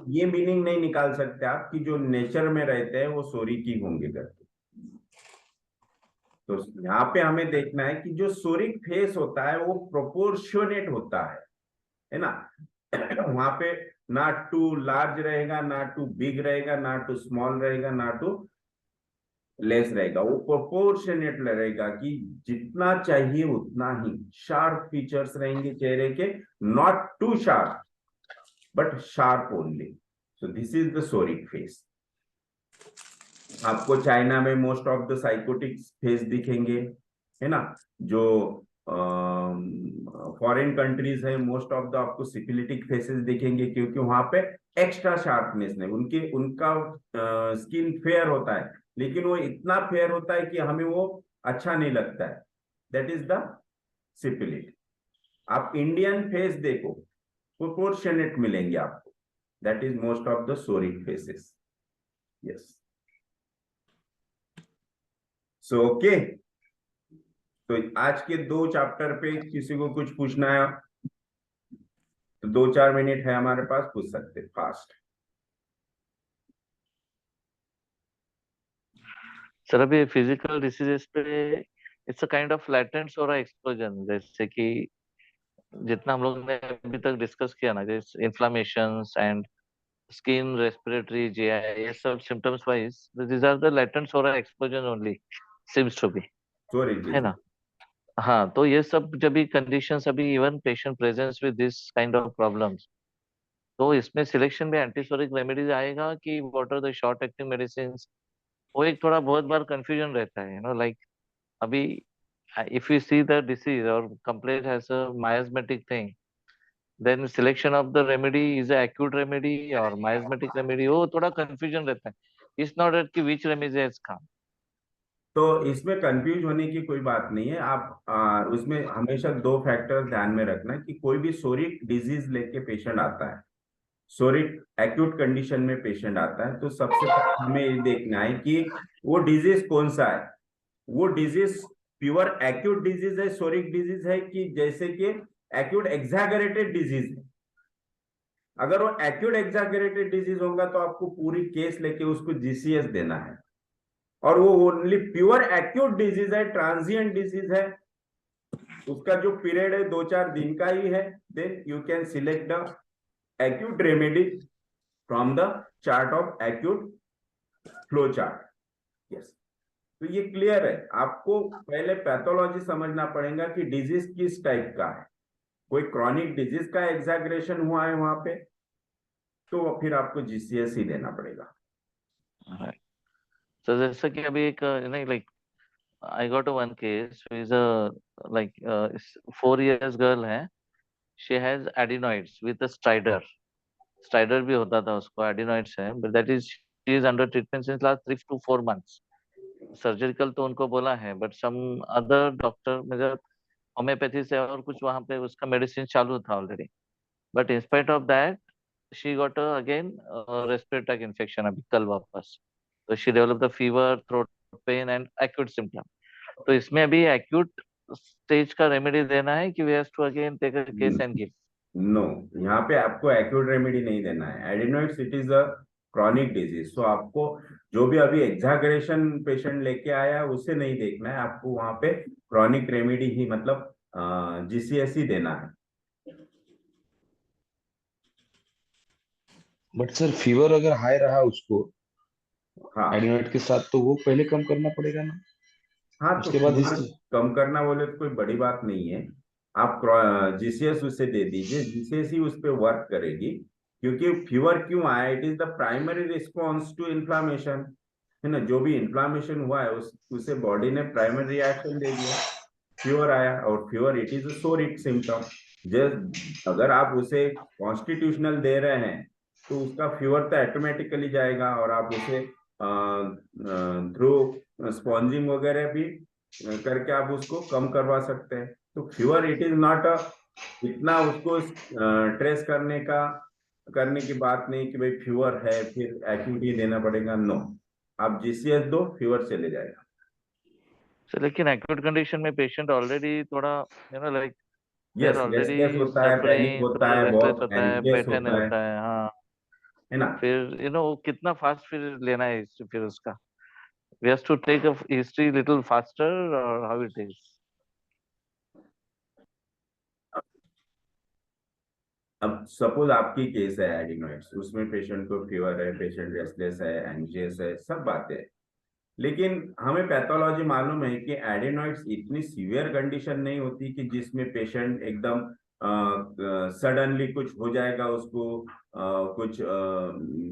ये मीनिंग नहीं निकाल सकते आप कि जो नेचर में रहते हैं वो सोरी की होंगे करके। तो यहाँ पे हमें देखना है कि जो सोरिक फेस होता है वो प्रोपोर्शनेट होता है ना। वहां पे ना टू लार्ज रहेगा, ना टू बिग रहेगा, ना टू स्मॉल रहेगा, ना टू लेस रहेगा, वो प्रोपोर्शनेट रहेगा कि जितना चाहिए उतना ही। शार्प फीचर्स रहेंगे चेहरे के, not too sharp but sharp only. So this is the psoric face. आपको चाइना में most of the sycotic face दिखेंगे, है ना। जो फॉरेन कंट्रीज है, मोस्ट ऑफ द आपको सिपिलिटिक फेसेस दिखेंगे, क्योंकि वहां पे एक्स्ट्रा शार्पनेस नहीं, उनका स्किन फेयर होता है, लेकिन वो इतना फेयर होता है कि हमें वो अच्छा नहीं लगता है। That is the syphility. आप इंडियन फेस देखो, प्रोपोर्शनेट मिलेंगे आपको, that is most of the psoric faces. Yes, so okay. तो आज के 2 चैप्टर पे किसी को कुछ पूछना है तो 2-4 मिनट है हमारे पास, पूछ सकते फास्ट। सर अभी फिजिकल डिसीजेस पे it's a kind of latent psora explosion, जैसे कि जितना हम लोग ने अभी तक डिस्कस किया ना, जैसे inflammations and skin, respiratory, GI, ये सब symptoms wise these are the latent psora explosion only seems to be, psoric है ना। हाँ, तो ये सब जब भी कंडीशंस, अभी even patient presents with this kind of problems, तो इसमें सिलेक्शन में एंटीसोरिक रेमेडीज आएगा कि what are the short acting medicine, वो एक थोड़ा बहुत बार कंफ्यूजन रहता है, लाइक अभी if you see the disease or complaint has a miasmatic thing, then selection of the remedy is a acute remedy or miasmatic remedy, वो थोड़ा confusion रहता है। It's not that कि which remedy has come। तो इसमें confuse होने की कोई बात नहीं है। आप उसमें हमेशा 2 फैक्टर्स ध्यान में रखना कि कोई भी सोरिक डिजीज लेके पेशेंट आता है, सोरिक एक्यूट कंडीशन में पेशेंट आता है, तो सबसे पहले हमें ये देखना है कि वो डिजीज कौन सा है। वो डिजीज प्योर एक्यूट डिजीज है, सोरिक डिजीज है, कि जैसे कि एक्यूट एग्जैगरेटेड डिजीज है। अगर वो एक्यूट एग्जैगरेटेड डिजीज होगा तो आपको पूरी केस लेके उसको जीसीएस देना है, और वो ओनली प्योर एक्यूट डिजीज है, ट्रांजिएंट डिजीज है, उसका जो पीरियड है 2-4 दिन का ही है, then you can select the acute remedy from the chart of acute flow chart. Yes, तो ये क्लियर है। आपको पहले पैथोलॉजी समझना पड़ेगा कि डिजीज किस टाइप का है। कोई क्रॉनिक डिजीज का एग्जैगरेशन हुआ है वहां पे, तो फिर आपको जीसीएस ही देना पड़ेगा। तो जैसे कि अभी एक नहीं, like I got one case who is a like 4 years girl है, she has adenoids with a stridor, stridor भी होता था उसको, adenoids है, but that is she is under treatment since last 3 to 4 months। Surgical तो उनको बोला है, बट सम अदर डॉक्टर मतलब होम्योपैथी से और कुछ वहां पे उसका मेडिसिन चालू था already, but in spite of that she got again respiratory infection अभी कल वापस, तो she develop the fever, throat pen and acute symptom. तो इसमें अभी एक्यूट स्टेज का रेमेडी देना है कि we have to again take a case and give? No, यहाँ पे आपको एक्यूट रेमेडी नहीं देना है। Adenoids it is a chronic disease, so आपको जो भी अभी एग्जागरेशन पेशेंट लेके आया उसे नहीं देखना है, आपको वहां पे क्रॉनिक रेमेडी ही मतलब जीसीएस ही देना है। बट सर फीवर अगर हाई रहा उसको हाँ एडिनोइड के साथ, तो वो पहले कम करना पड़ेगा ना, हाँ, तो उसके बाद फीवर इस। कम करना बोले तो कोई बड़ी बात नहीं है। आप जीसीएस उसे दे दीजिए, जीसीएस ही उस पर वर्क करेगी, क्योंकि फीवर क्यों आया, it is the primary response to inflammation, है ना। जो भी इन्फ्लामेशन हुआ है उसे बॉडी ने प्राइमरी रिएक्शन दे दिया, फीवर आया। और fever it is a सोरिक symptom. Just अगर आप उसे कॉन्स्टिट्यूशनल दे रहे हैं तो उसका फीवर तो ऑटोमेटिकली जाएगा, और आप उसे थ्रू स्पॉन्जिंग वगैरह भी करके आप उसको कम करवा सकते हैं। तो fever it is not a इतना उसको ट्रेस करने की बात नहीं कि भाई फीवर है फिर एक्यूटी देना पड़ेगा। नो, आप जीसीएस दो, फीवर चले जाएगा। So, लेकिन एक्यूट कंडीशन में पेशेंट ऑलरेडी थोड़ा like they are yes, already restless होता है, पैनिक सफरिंग, होता थोड़ा है, रेस्टलेस बहुत होता है, एंग्जियस बैठा नहीं होता होता है, हाँ। है ना। फिर कितना फास्ट फिर लेना है फिर उसका? We have to take a history little faster or how it is? अब सपोज आपकी केस है एडिनोइड्स, उसमें पेशेंट को फीवर है, पेशेंट रेस्टलेस है, एंग्जियस है, सब बातें हैं। लेकिन हमें पैथोलॉजी मालूम है कि एडिनोइड्स इतनी सीवियर कंडीशन नहीं होती कि जिसमें पेशेंट एकदम सडनली कुछ हो जाएगा उसको, कुछ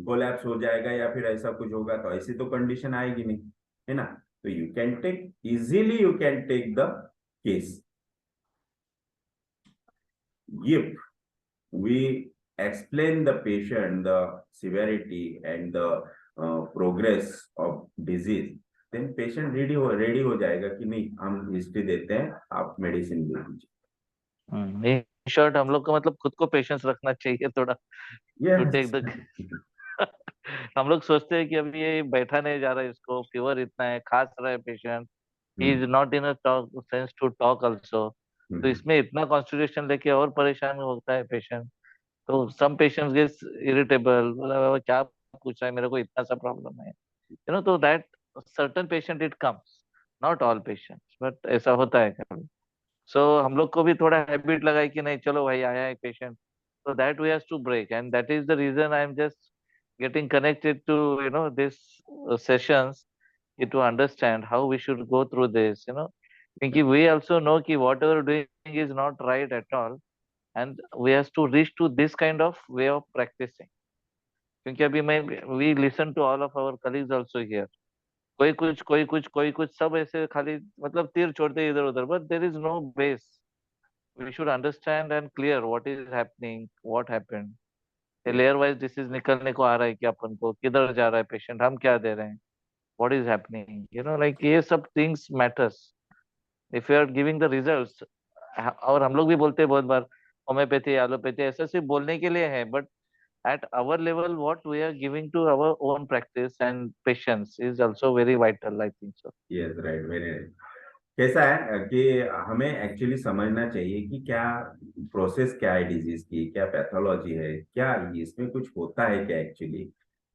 कोलैप्स हो जाएगा या फिर ऐसा कुछ होगा, तो ऐसी तो कंडीशन आएगी नहीं, है ना। तो you can take easily, you can take the case if we explain the patient the severity and the progress of disease, then patient ready हो जाएगा कि नहीं, हम हिस्ट्री देते हैं, आप मेडिसिन दे दीजिए। इन शॉर्ट हम लोग को मतलब खुद को पेशेंस रखना चाहिए थोड़ा टू टेक द हम लोग सोचते हैं कि अभी ये बैठा नहीं जा रहा है, इसको फीवर इतना है, खांस रहा है patient, he is not in a talk sense to talk also, तो इसमें इतना कॉन्स्टिट्यूशन लेके और परेशान होता है पेशेंट। तो सम पेशेंट्स गेट्स इरिटेबल, क्या पूछ रहा है मेरे को, इतना सा प्रॉब्लम है, तो that certain patient it comes, not all patients, but ऐसा होता है कभी। सो हम लोग को भी थोड़ा हैबिट लगा है कि नहीं चलो भाई आया है patient, so that we have to break, and that is the reason I am just getting connected to this sessions, to understand how we should go through this, because we also know कि whatever doing is not right at all, and we have to reach to this kind of way of practicing, क्योंकि अभी मैं we listen to all of our colleagues also here, कोई कुछ सब ऐसे खाली मतलब तीर छोड़ते इधर उधर, but there is no base. We should understand and clear what is happening, what happened, layer wise disease निकलने को आ रहा है कि अपन को किधर जा रहा है पेशेंट, हम क्या दे रहे हैं, व्हाट इज हैपनिंग, लाइक ये सब things matters if you are giving the results. और हम लोग भी बोलते हैं बहुत बार होम्योपैथी एलोपैथी ऐसा सिर्फ बोलने के लिए है, but at our level what we are giving to our own practice and patients is also very vital, I think so. Yes, right, very right. कैसा है कि हमें एक्चुअली समझना चाहिए कि क्या प्रोसेस, क्या है डिजीज की, क्या पैथोलॉजी है, क्या इसमें कुछ होता है क्या एक्चुअली।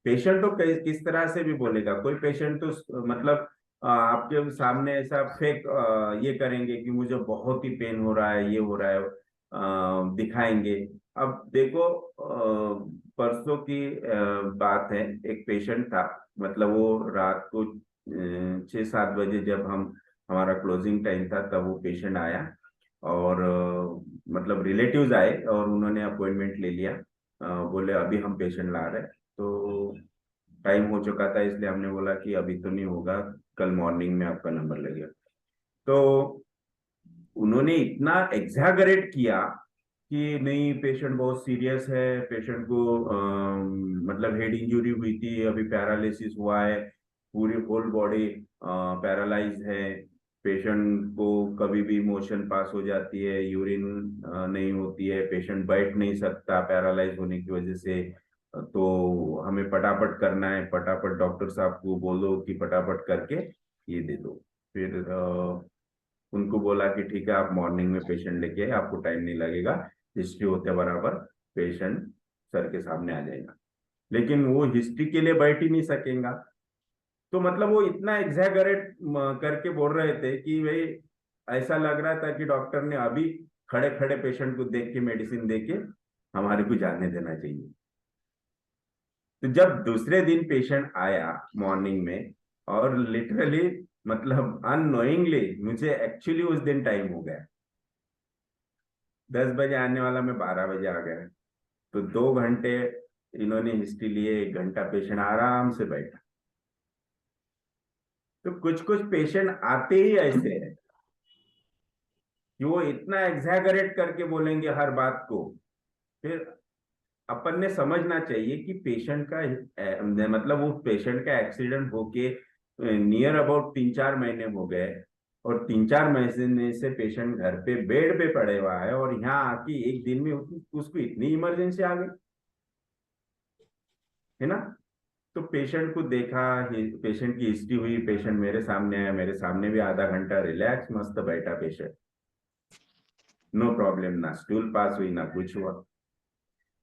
पेशेंट तो किस तरह से भी बोलेगा, कोई पेशेंट तो मतलब आपके सामने ऐसा फेक ये करेंगे कि मुझे बहुत ही पेन हो रहा है, ये हो रहा है, दिखाएंगे। अब देखो परसों की बात है, एक पेशेंट था, मतलब वो रात को 6-7 बजे जब हमारा क्लोजिंग टाइम था तब वो पेशेंट आया, और मतलब रिलेटिव्स आए और उन्होंने अपॉइंटमेंट ले लिया। बोले अभी हम पेशेंट ला रहे हैं, तो टाइम हो चुका था, इसलिए हमने बोला कि अभी तो नहीं होगा, कल मॉर्निंग में आपका नंबर लगेगा। तो उन्होंने इतना एग्जैगरेट किया कि नहीं पेशेंट बहुत सीरियस है, पेशेंट को मतलब हेड इंजरी हुई थी, अभी पैरालिसिस हुआ है, पूरी होल बॉडी पैरालाइज है, पेशेंट को कभी भी मोशन पास हो जाती है, यूरिन नहीं होती है, पेशेंट बैठ नहीं सकता पैरालाइज होने की वजह से। तो हमें फटाफट करना है, फटाफट डॉक्टर साहब को बोलो कि फटाफट करके ये दे दो। फिर उनको बोला कि ठीक है आप मॉर्निंग में पेशेंट लेके आए, आपको टाइम नहीं लगेगा, हिस्ट्री होते बराबर पेशेंट सर के सामने आ जाएगा। लेकिन वो हिस्ट्री के लिए बैठ ही नहीं सकेगा। तो मतलब वो इतना एग्जैगरेट करके बोल रहे थे कि भाई ऐसा लग रहा था कि डॉक्टर ने अभी खड़े खड़े पेशेंट को देख के मेडिसिन दे के हमारे को जाने देना चाहिए। तो जब दूसरे दिन पेशेंट आया मॉर्निंग में, और लिटरली मतलब अननोइंगली मुझे एक्चुअली उस दिन टाइम हो गया, 10 बजे आने वाला मैं 12 बजे आ गया। तो 2 घंटे इन्होंने हिस्ट्री लिए, 1 घंटा पेशेंट आराम से बैठा। तो कुछ कुछ पेशेंट आते ही ऐसे हैं कि वो इतना एग्जैगरेट करके बोलेंगे हर बात को। फिर अपन ने समझना चाहिए कि पेशेंट का मतलब वो पेशेंट का एक्सीडेंट होके नियर अबाउट 3-4 महीने हो गए, और 3-4 महीने से पेशेंट घर पे बेड पे पड़े हुआ है, और यहाँ आके एक दिन में उसको इतनी इमरजेंसी आ गई है ना। तो पेशेंट को देखा, पेशेंट की हिस्ट्री हुई, पेशेंट मेरे सामने आया, मेरे सामने भी आधा घंटा रिलैक्स मस्त बैठा पेशेंट, नो प्रॉब्लम, ना स्टूल पास हुई ना कुछ हुआ।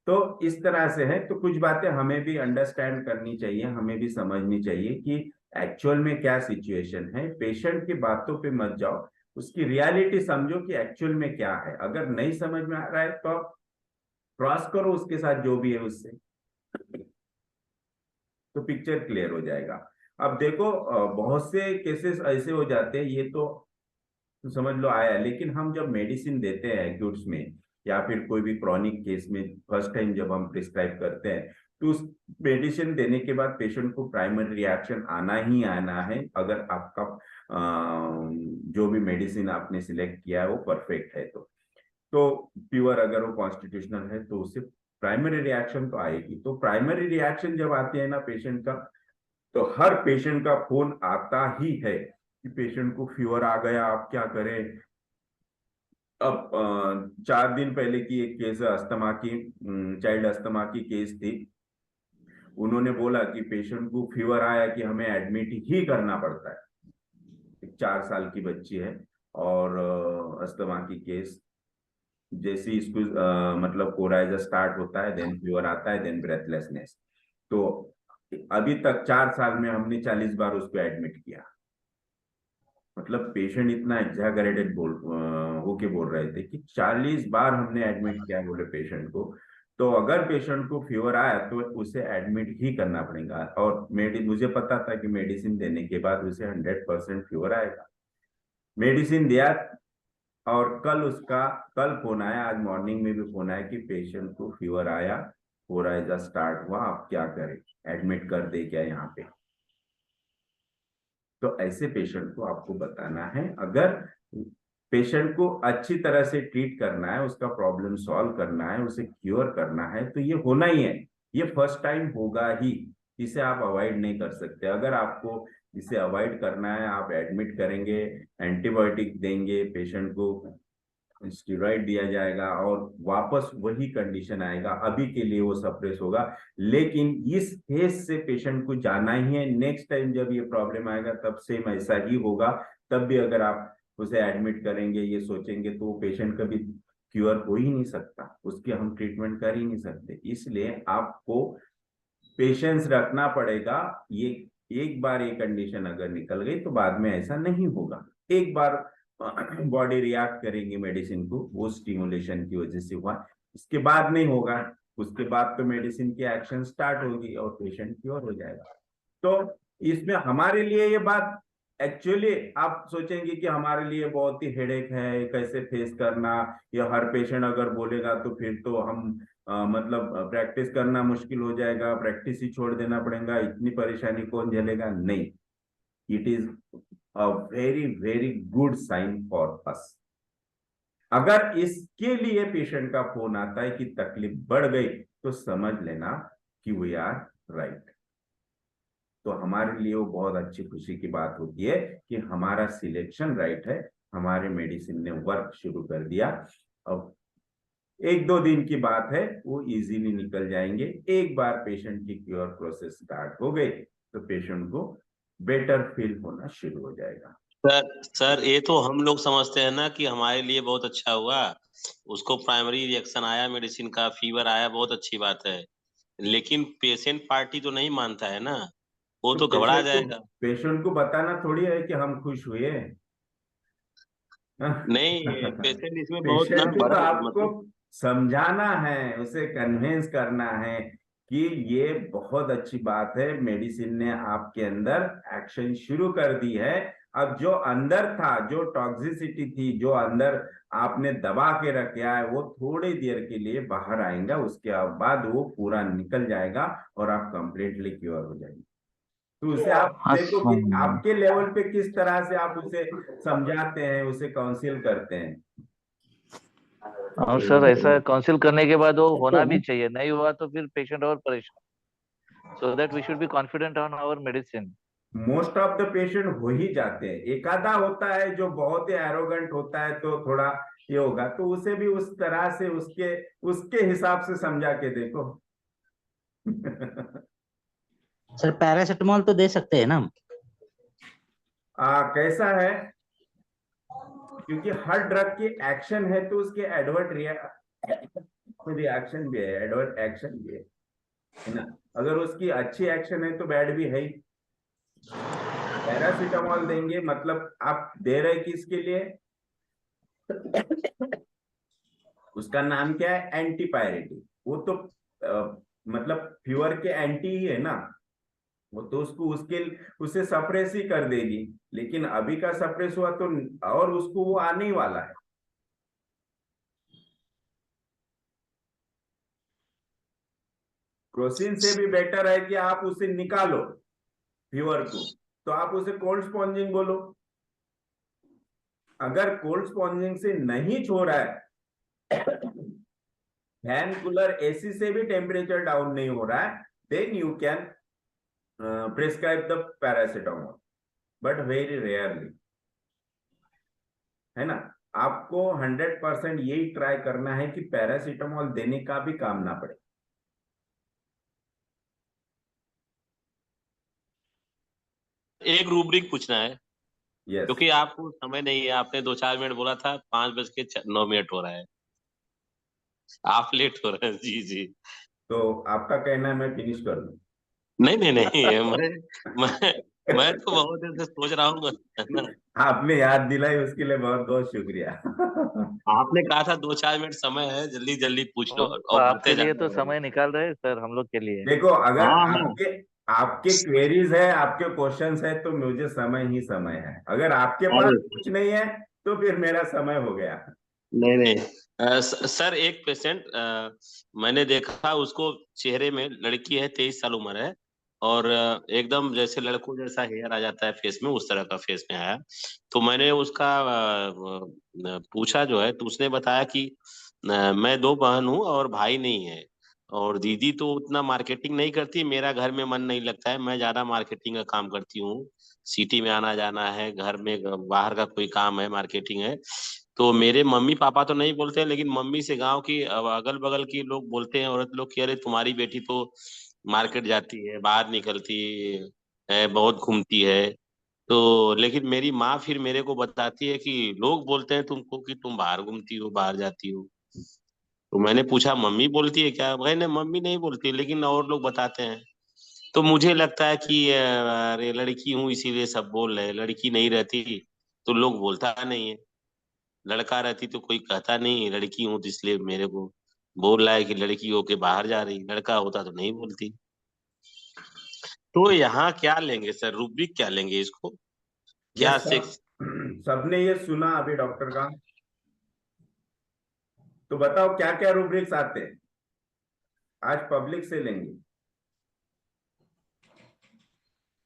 तो इस तरह से है। तो कुछ बातें हमें भी अंडरस्टैंड करनी चाहिए, हमें भी समझनी चाहिए कि एक्चुअल में क्या सिचुएशन है। पेशेंट की बातों पे मत जाओ, उसकी रियलिटी समझो कि एक्चुअल में क्या है। अगर नहीं समझ में आ रहा है तो आप क्रॉस करो उसके साथ जो भी है उससे, तो पिक्चर क्लियर हो जाएगा। अब देखो बहुत से केसेस ऐसे हो जाते हैं, ये तो समझ लो आया, लेकिन हम जब मेडिसिन देते हैं एक्यूट्स में या फिर कोई भी क्रॉनिक केस में फर्स्ट टाइम जब हम प्रिस्क्राइब करते हैं, तो उस मेडिसिन देने के बाद पेशेंट को प्राइमरी रिएक्शन आना ही आना है। अगर आपका जो भी मेडिसिन आपने सिलेक्ट किया है वो परफेक्ट है तो प्योर अगर वो कॉन्स्टिट्यूशनल है तो उससे प्राइमरी रिएक्शन तो आएगी। तो प्राइमरी रिएक्शन जब आती है ना पेशेंट का, तो हर पेशेंट का फोन आता ही है कि पेशेंट को फीवर आ गया, आप क्या करें। अब 4 दिन पहले की एक केस अस्थमा की, चाइल्ड अस्थमा की केस थी। उन्होंने बोला कि पेशेंट को फीवर आया कि हमें एडमिट ही करना पड़ता है। एक 4 साल की बच्ची है और अस्थमा की केस। जैसे इसको मतलब कोराइजा स्टार्ट होता है, देन फीवर आता है, देन ब्रेथलेसनेस। तो अभी तक 4 साल में हमने 40 बार उसको एडमिट किया। मतलब पेशेंट इतना एग्जैगरेटेड होके बोल रहे थे कि 40 बार हमने एडमिट किया बोले पेशेंट को। तो अगर पेशेंट को फीवर आया तो उसे एडमिट ही करना पड़ेगा। और मुझे पता था कि मेडिसिन देने के बाद उसे 100% फीवर आएगा। मेडिसिन दिया, और कल फोन आया, आज मॉर्निंग में भी फोन आया कि पेशेंट को फीवर आया, कोराइजा स्टार्ट हुआ, आप क्या करें, एडमिट कर दे क्या यहाँ पे। तो ऐसे पेशेंट को आपको बताना है। अगर पेशेंट को अच्छी तरह से ट्रीट करना है, उसका प्रॉब्लम सॉल्व करना है, उसे क्योर करना है, तो ये होना ही है। ये फर्स्ट टाइम होगा ही, इसे आप अवॉइड नहीं कर सकते। अगर आपको इसे अवॉइड करना है, आप एडमिट करेंगे, एंटीबायोटिक देंगे, पेशेंट को स्टेरॉइड दिया जाएगा और वापस वही कंडीशन आएगा। अभी के लिए वो सप्रेस होगा, लेकिन इस फेज से पेशेंट को जाना ही है। नेक्स्ट टाइम जब ये प्रॉब्लम आएगा तब सेम ऐसा ही होगा। तब भी अगर आप उसे एडमिट करेंगे, ये सोचेंगे, तो वो पेशेंट कभी क्योर हो ही नहीं सकता, उसकी हम ट्रीटमेंट कर ही नहीं सकते। इसलिए आपको पेशेंस रखना पड़ेगा। ये एक बार ये कंडीशन अगर निकल गई तो बाद में ऐसा नहीं होगा। एक बार बॉडी रिएक्ट करेंगी मेडिसिन को, वो स्टिमुलेशन की वजह से हुआ, इसके बाद नहीं होगा। उसके बाद तो मेडिसिन की एक्शन स्टार्ट होगी और पेशेंट क्योर हो जाएगा। तो इसमें हमारे लिए ये बात एक्चुअली आप सोचेंगे कि हमारे लिए बहुत ही हेडेक है, कैसे फेस करना, या हर पेशेंट अगर बोलेगा तो फिर तो हम मतलब प्रैक्टिस करना मुश्किल हो जाएगा, प्रैक्टिस ही छोड़ देना पड़ेगा, इतनी परेशानी कौन झेलेगा। नहीं, it is a very very good sign for us. अगर इसके लिए पेशेंट का फोन आता है कि तकलीफ बढ़ गई, तो समझ लेना कि वी आर राइट। तो हमारे लिए वो बहुत अच्छी खुशी की बात होती है कि हमारा सिलेक्शन राइट है, हमारे मेडिसिन ने वर्क शुरू कर दिया। अब 1-2 दिन की बात है, वो इजीली निकल जाएंगे। एक बार पेशेंट की क्योर प्रोसेस स्टार्ट हो गई तो पेशेंट को बेटर फील होना शुरू हो जाएगा। सर ये तो हम लोग समझते हैं ना कि हमारे लिए बहुत अच्छा हुआ, उसको प्राइमरी रिएक्शन आया मेडिसिन का, फीवर आया, बहुत अच्छी बात है। लेकिन पेशेंट पार्टी तो नहीं मानता है ना, वो तो घबरा जाएगा। पेशेंट को बताना थोड़ी है कि हम खुश हुए। नहीं, पेशेंट इसमें बहुत ना पेशेंट को तो बड़ा आपको मतलब। समझाना है, उसे कन्विंस करना है कि ये बहुत अच्छी बात है, मेडिसिन ने आपके अंदर एक्शन शुरू कर दी है। अब जो अंदर था, जो टॉक्सिसिटी थी, जो अंदर आपने दबा के रखा है, वो थोड़ी देर के लिए बाहर आएगा, उसके बाद वो पूरा निकल जाएगा और आप कंप्लीटली क्योर हो जाएंगे। तो उसे आप देखो कि आपके लेवल पे किस तरह से आप उसे समझाते हैं, उसे काउंसिल करते हैं। और सर ऐसा काउंसिल करने के बाद वो होना भी चाहिए, नहीं हुआ तो फिर पेशेंट और परेशान, so that we should be confident on our medicine. Most of the patient हो ही जाते हैं, एक आधा होता है जो बहुत ही एरोगेंट होता है, तो थोड़ा ये होगा, तो उसे भी उस तरह से उसके उसके हिसाब से समझा के देखो। सर पैरासिटामोल तो दे सकते हैं ना हम? कैसा है, क्योंकि हर ड्रग की एक्शन है तो उसके एडवर्ट रिएक्शन भी है, एडवर्ट एक्शन भी है ना। अगर उसकी अच्छी एक्शन है तो बैड भी है ही। पैरासीटामोल देंगे मतलब आप दे रहे किसके लिए, उसका नाम क्या है, एंटीपायरेटिक। वो तो मतलब फीवर के एंटी ही है ना, वो तो उसको उसे सप्रेस ही कर देगी। लेकिन अभी का सप्रेस हुआ तो और उसको वो आने ही वाला है। क्रोसिन से भी बेटर है कि आप उसे निकालो फीवर को, तो आप उसे कोल्ड स्पॉन्जिंग बोलो। अगर कोल्ड स्पॉन्जिंग से नहीं छोड़ रहा है, फैन कूलर एसी से भी टेम्परेचर डाउन नहीं हो रहा है, then you can prescribe the paracetamol, but very rarely, है ना। आपको 100% यही ट्राई करना है कि पैरासिटामोल देने का भी काम ना पड़े। एक रूब्रिक पूछना है, यस। क्योंकि आपको समय नहीं है, आपने 2-4 मिनट बोला था, 5:09 हो रहा है, आप लेट हो रहे हैं। जी जी। तो आपका कहना है मैं फिनिश कर दूं? नहीं नहीं नहीं, मैं तो बहुत देर से सोच रहा हूँ, है ना। आपने याद दिलाई, उसके लिए बहुत बहुत शुक्रिया। आपने कहा था 2-4 मिनट समय है, जल्दी जल्दी पूछ लो, तो और आपके बढ़ते लिए जाते तो रहो। समय निकाल रहे हैं सर, हम लोग के लिए। देखो, अगर हाँ हाँ। आपके आपके क्वेरीज है, आपके क्वेश्चंस है, तो मुझे समय ही समय है। अगर आपके पास अरे कुछ नहीं है तो फिर मेरा समय हो गया। नहीं नहीं, सर एक पेशेंट मैंने देखा, उसको चेहरे में, लड़की है, 23 साल उम्र है, और एकदम जैसे लड़कों जैसा हेयर आ जाता है फेस में, उस तरह का फेस में आया। तो मैंने उसका पूछा जो है, तो उसने बताया कि मैं 2 बहन हूँ और भाई नहीं है, और दीदी तो उतना मार्केटिंग नहीं करती, मेरा घर में मन नहीं लगता है, मैं ज्यादा मार्केटिंग का काम करती हूँ, सिटी में आना जाना है, घर में बाहर का कोई काम है, मार्केटिंग है। तो मेरे मम्मी पापा तो नहीं बोलते हैं, लेकिन मम्मी से गांव की अगल बगल की लोग बोलते हैं, औरत लोग, कि अरे तुम्हारी बेटी तो मार्केट जाती है, बाहर निकलती है, बहुत घूमती है। तो लेकिन मेरी माँ फिर मेरे को बताती है कि लोग बोलते हैं तुमको कि तुम बाहर घूमती हो, बाहर जाती हो। तो मैंने पूछा मम्मी बोलती है क्या, मैंने मम्मी नहीं बोलती, लेकिन और लोग बताते हैं। तो मुझे लगता है कि अरे लड़की हूँ इसीलिए सब बोल रहे हैं, लड़की नहीं रहती तो लोग बोलता नहीं है, लड़का रहती तो कोई कहता नहीं, लड़की हूं तो इसलिए मेरे को बोल रहा है कि लड़की होके बाहर जा रही, लड़का होता तो नहीं बोलती। तो यहाँ क्या लेंगे सर, रूब्रिक क्या लेंगे इसको, ये क्या सब सेक्स? सबने ये सुना अभी डॉक्टर का, तो बताओ क्या क्या रूब्रिक्स आते हैं, आज पब्लिक से लेंगे।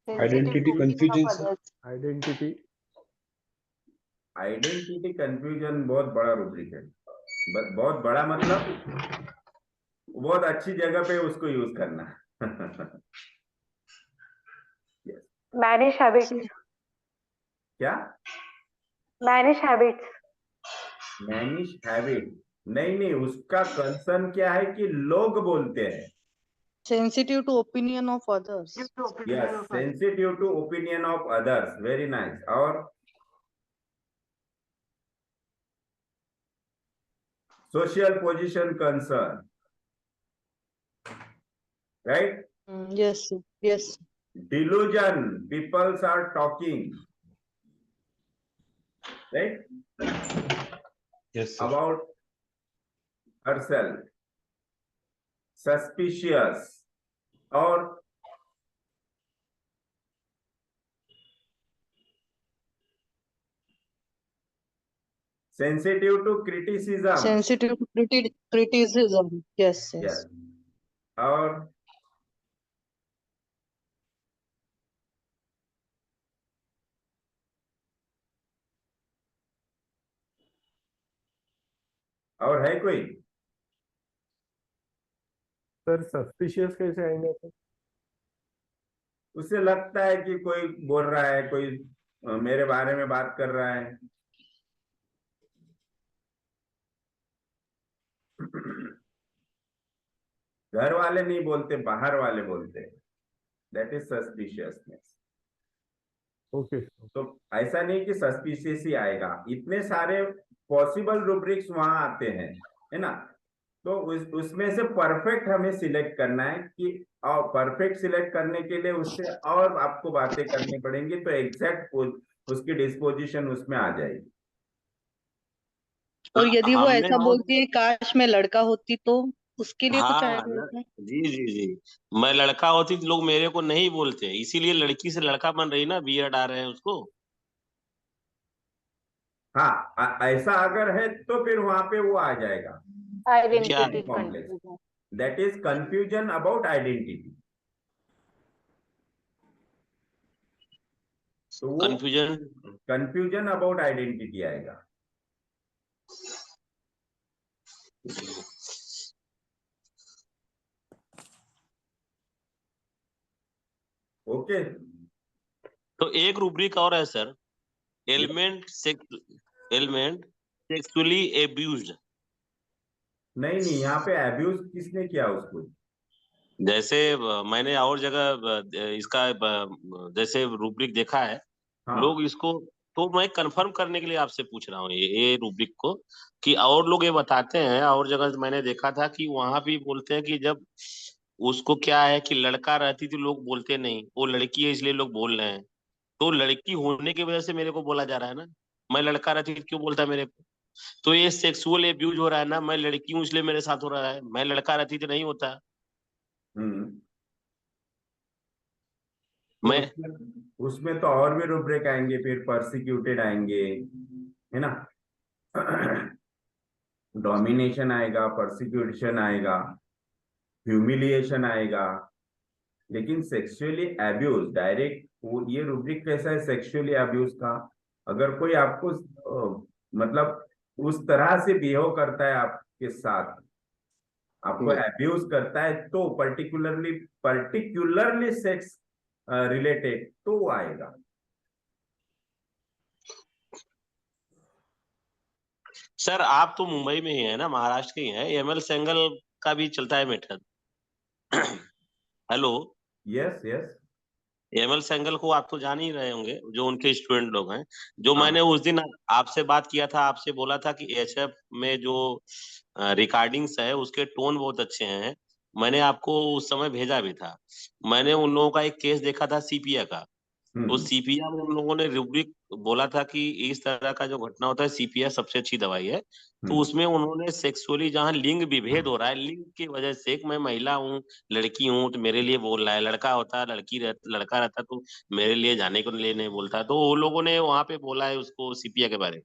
Identity confusion sir, identity identity confusion बहुत बड़ा रूब्रिक है, बहुत बड़ा मतलब बहुत अच्छी जगह पे उसको यूज करना। Yes. मैनेज हैबिट्स, क्या मैनेज हैबिट्स। मैनिश हैबिट? नहीं नहीं, उसका कंसर्न क्या है कि लोग बोलते हैं। Sensitive to opinion of others. Yes, sensitive to opinion of others, very nice. और social position concern, right? Yes, sir. Yes. Delusion, people are talking, right, Yes, sir. about herself. Suspicious or sensitive to criticism. Sensitive to criticism. Yes, Yes. yes. और है कोई? Sir suspicious कैसे आएंगे sir? उसे लगता है कि कोई बोल रहा है, कोई मेरे बारे में बात कर रहा है। घर वाले नहीं बोलते, बाहर वाले बोलते, दैट इज सस्पिशियसनेस। ओके। तो ऐसा नहीं कि सस्पिशियस ही आएगा, इतने सारे पॉसिबल रूब्रिक्स वहां आते हैं, है ना? तो उसमें से परफेक्ट हमें सिलेक्ट करना है कि, और परफेक्ट सिलेक्ट करने के लिए उससे और आपको बातें करनी पड़ेंगी, तो एग्जैक्ट उसकी डिस्पोजिशन उसमें आ जाएगी। और यदि वो हमने ऐसा और बोलती है काश मैं लड़का होती, तो उसके लिए कुछ हाँ आएगा इसमें? जी जी जी, मैं लड़का होती तो लोग मेरे को नहीं बोलते, इसीलिए लड़की से लड़का बन रही ना, बियर्ड आ रहे हैं उसको। हाँ, ऐसा अगर है तो फिर वहां पे वो आ जाएगा, क्या Identity complex, confusion. That is confusion about identity. तो वो कंफ्यूजन? कंफ्यूजन अबाउट आइडेंटिटी आएगा। ओके। तो एक रूब्रिक और है सर, एलिमेंट सेक्सुअली एब्यूज्ड। नहीं नहीं, यहाँ पे अब्यूज किसने किया उसको? जैसे मैंने और जगह इसका जैसे रूब्रिक देखा है, हाँ लोग इसको, तो मैं कंफर्म करने के लिए आपसे पूछ रहा हूँ ये रूब्रिक को, कि और लोग ये बताते हैं, और जगह मैंने देखा था कि वहां भी बोलते हैं कि जब उसको क्या है कि लड़का रहती थी लोग बोलते नहीं, वो लड़की है इसलिए लोग बोल रहे हैं, तो लड़की होने की वजह से मेरे को बोला जा रहा है ना, मैं लड़का रहती थी क्यों बोलता है मेरे को? तो ये सेक्सुअल एब्यूज हो रहा है ना, मैं लड़की हूँ इसलिए मेरे साथ हो रहा है, मैं लड़का रहती तो नहीं होता। तो मैं उसमें तो और भी रूब्रिक आएंगे, फिर परसिक्यूटेड आएंगे, है ना? डोमिनेशन आएगा, परसिक्यूशन आएगा, ह्यूमिलिएशन आएगा, लेकिन सेक्सुअली अब्यूज डायरेक्ट, ये रूब्रिक कैसा है सेक्सुअली अब्यूज का? अगर कोई आपको मतलब उस तरह से बिहेव करता है आपके साथ, आपको अब्यूज करता है, तो पर्टिकुलरली सेक्स रिलेटेड, तो वो आएगा। सर आप तो मुंबई में ही है ना, महाराष्ट्र के ही हैं, एमएल सेंगल का भी चलता है method. Hello, yes yes. ML सेंगल को आप तो जान ही रहे होंगे, जो उनके स्टूडेंट लोग हैं, जो हाँ। मैंने उस दिन आपसे बात किया था, आपसे बोला था कि एचएफ में जो रिकॉर्डिंग्स है उसके टोन बहुत अच्छे हैं, मैंने आपको उस समय भेजा भी था। मैंने उन लोगों का एक केस देखा था सीपिया का, तो सीपिया में उन लोगों ने रूब्रिक बोला था कि इस तरह का जो घटना होता है सीपिया सबसे अच्छी दवाई है, तो उसमें उन्होंने सेक्सुअली जहां लिंग विभेद हो रहा है, लिंग की वजह से, मैं महिला हूँ, लड़की हूँ, तो मेरे लिए बोल रहा है, लड़का होता लड़का रहता तो मेरे लिए जाने को लिए नहीं बोलता, तो वो लोगों ने वहां पे बोला है उसको सीपिया के बारे में।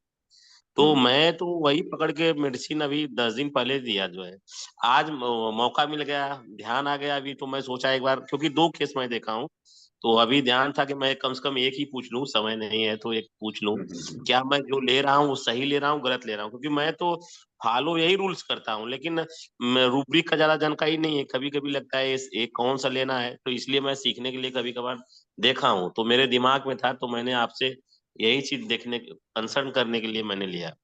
तो मैं तो वही पकड़ के मेडिसिन अभी 10 दिन पहले दिया जो है, आज मौका मिल गया, ध्यान आ गया, अभी तो मैं सोचा एक बार, क्योंकि 2 केस मैं देखा हूँ, तो अभी ध्यान था कि मैं कम से कम एक ही पूछ लूं, समय नहीं है तो एक पूछ लूं, क्या मैं जो ले रहा हूँ वो सही ले रहा हूँ, गलत ले रहा हूँ, क्योंकि मैं तो फॉलो यही रूल्स करता हूँ, लेकिन रूब्रिक का ज्यादा जानकारी नहीं है, कभी कभी लगता है एक कौन सा लेना है, तो इसलिए मैं सीखने के लिए कभी कभार देखा हूँ, तो मेरे दिमाग में था, तो मैंने आपसे यही चीज देखने, कंसर्न करने के लिए मैंने लिया।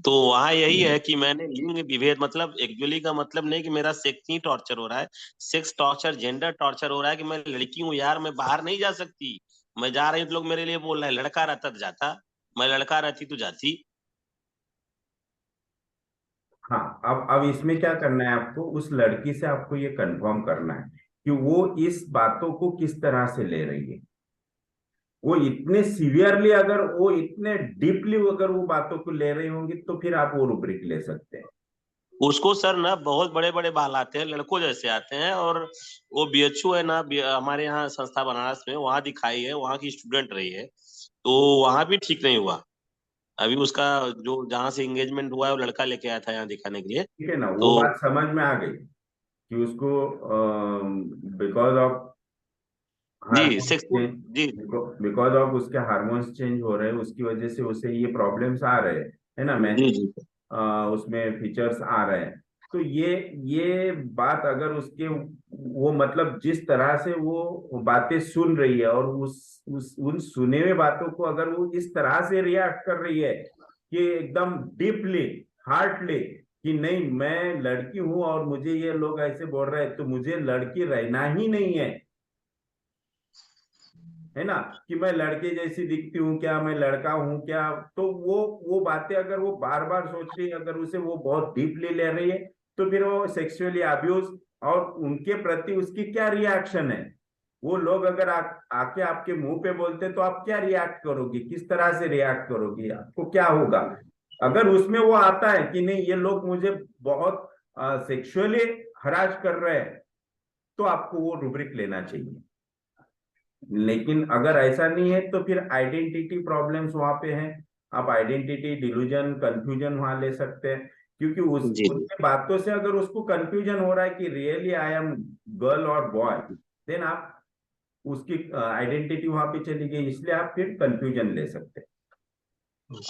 तो वहाँ यही है कि मैंने लिंग विभेद, मतलब एक्चुअली का मतलब नहीं कि मेरा सेक्स ही टॉर्चर हो रहा है, सेक्स टॉर्चर, जेंडर टॉर्चर हो रहा है, कि मैं लड़की हूँ यार, मैं बाहर नहीं जा सकती, मैं जा रही हूँ तो लोग मेरे लिए बोल रहे हैं, लड़का रहता तो जाता, मैं लड़का रहती तो जाती। हाँ, अब इसमें क्या करना है आपको, उस लड़की से आपको ये कंफर्म करना है कि वो इस बातों को किस तरह से ले रही है। वो इतने सीवियरली, अगर वो इतने डीपली अगर वो बातों को ले रही होंगी तो फिर आप वो रुब्रिक ले सकते हैं। उसको सर ना बहुत बड़े बड़े बाल आते हैं, लड़कों जैसे आते हैं, और वो बीएचयू है ना, हमारे यहाँ संस्था बनारस में, वहाँ दिखाई है, वहाँ की स्टूडेंट रही है, तो वहाँ भी ठीक नहीं हुआ। अभी उसका जो जहाँ से एंगेजमेंट हुआ है वो लड़का लेके आया था यहाँ दिखाने के लिए। ठीक है ना, वो तो बात समझ में आ गई कि उसको बिकॉज ऑफ जी हार्मोन्स सेक्सुअल, जी बिकॉज ऑफ उसके हार्मोन्स चेंज हो रहे हैं, उसकी वजह से उसे ये प्रॉब्लम्स आ रहे हैं, है ना, जी जी उसमें फीचर्स आ रहे हैं। तो ये बात अगर उसके, वो मतलब जिस तरह से वो बातें सुन रही है और उस उन सुने हुए बातों को अगर वो इस तरह से रिएक्ट कर रही है कि एकदम डीपली, हार्टली, कि नहीं मैं लड़की हूं और मुझे ये लोग ऐसे बोल रहे हैं तो मुझे लड़की रहना ही नहीं है ना, कि मैं लड़के जैसी दिखती हूँ क्या, मैं लड़का हूँ क्या, तो वो बातें अगर वो बार बार सोच रही है, अगर उसे वो बहुत डीपली ले रही है, तो फिर वो सेक्सुअली अब्यूज, और उनके प्रति उसकी क्या रिएक्शन है। वो लोग अगर आके आपके मुंह पे बोलते तो आप क्या रिएक्ट करोगी, किस तरह से रिएक्ट करोगी, आपको क्या होगा। अगर उसमें वो आता है कि नहीं ये लोग मुझे बहुत सेक्सुअली हरास कर रहे हैं, तो आपको वो रुब्रिक लेना चाहिए। लेकिन अगर ऐसा नहीं है तो फिर आइडेंटिटी प्रॉब्लम्स वहां पे हैं, आप आइडेंटिटी डिल्यूजन कंफ्यूजन वहां ले सकते हैं, क्योंकि जी जी उसके बातों से अगर उसको कंफ्यूजन हो रहा है कि रियली आई एम गर्ल और बॉय, देन आप उसकी आइडेंटिटी वहां पे चली गई, इसलिए आप फिर कंफ्यूजन ले सकते हैं।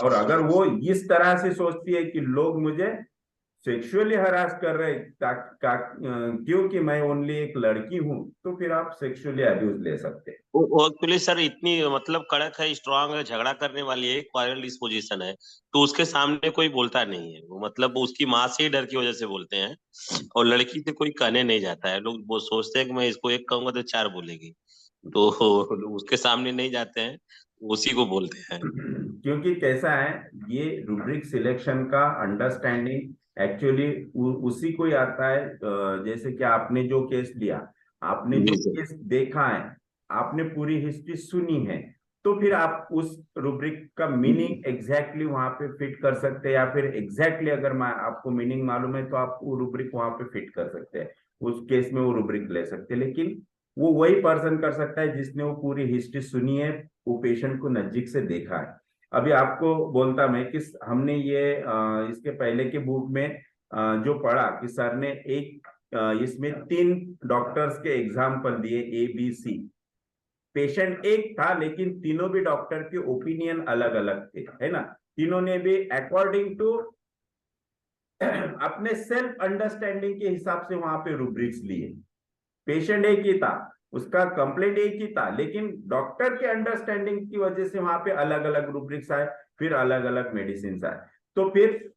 और अगर वो इस तरह से सोचती है कि लोग मुझे सेक्सुअली हरास कर रहे क्योंकि मैं ओनली एक लड़की हूं, तो फिर आप सेक्सुअली अब्यूज ले सकते हैं। वो एक्चुअली सर इतनी मतलब कड़क है, स्ट्रांग है, झगड़ा करने वाली है, क्वारल डिस्पोजिशन है, तो उसके सामने कोई बोलता नहीं है। वो मतलब उसकी माँ से ही डर की वजह से बोलते हैं, और लड़की से कोई कहने नहीं जाता है। लोग वो सोचते हैं कि मैं इसको एक कहूंगा तो चार बोलेगी, तो उसके सामने नहीं जाते हैं, उसी को बोलते हैं। क्योंकि कैसा है, ये रुब्रिक सिलेक्शन का अंडरस्टैंडिंग एक्चुअली उसी को ही आता है। जैसे कि आपने जो केस लिया, आपने जो जी सर। केस देखा है, आपने पूरी हिस्ट्री सुनी है, तो फिर आप उस रुब्रिक का मीनिंग एग्जैक्टली वहां पे फिट कर सकते हैं, या फिर एग्जैक्टली अगर आपको मीनिंग मालूम है तो आप वो रुब्रिक वहां पे फिट कर सकते हैं, उस केस में वो रुब्रिक ले सकते हैं। लेकिन वो वही पर्सन कर सकता है जिसने वो पूरी हिस्ट्री सुनी है, वो पेशेंट को नजदीक से देखा है। अभी आपको बोलता मैं कि हमने ये इसके पहले के बुक में जो पढ़ा कि सर ने एक इसमें 3 डॉक्टर्स के एग्जाम्पल दिए, ABC। पेशेंट एक था लेकिन तीनों भी डॉक्टर के ओपिनियन अलग अलग थे, है ना, तीनों ने भी अकॉर्डिंग टू अपने सेल्फ अंडरस्टैंडिंग के हिसाब से वहां पे रूब्रिक्स लिए। पेशेंट एक ही था, उसका कंप्लेंट एक ही था, लेकिन डॉक्टर के अंडरस्टैंडिंग की वजह से वहां पे अलग अलग रूब्रिक्स आए, फिर अलग अलग मेडिसिन आए। तो फिर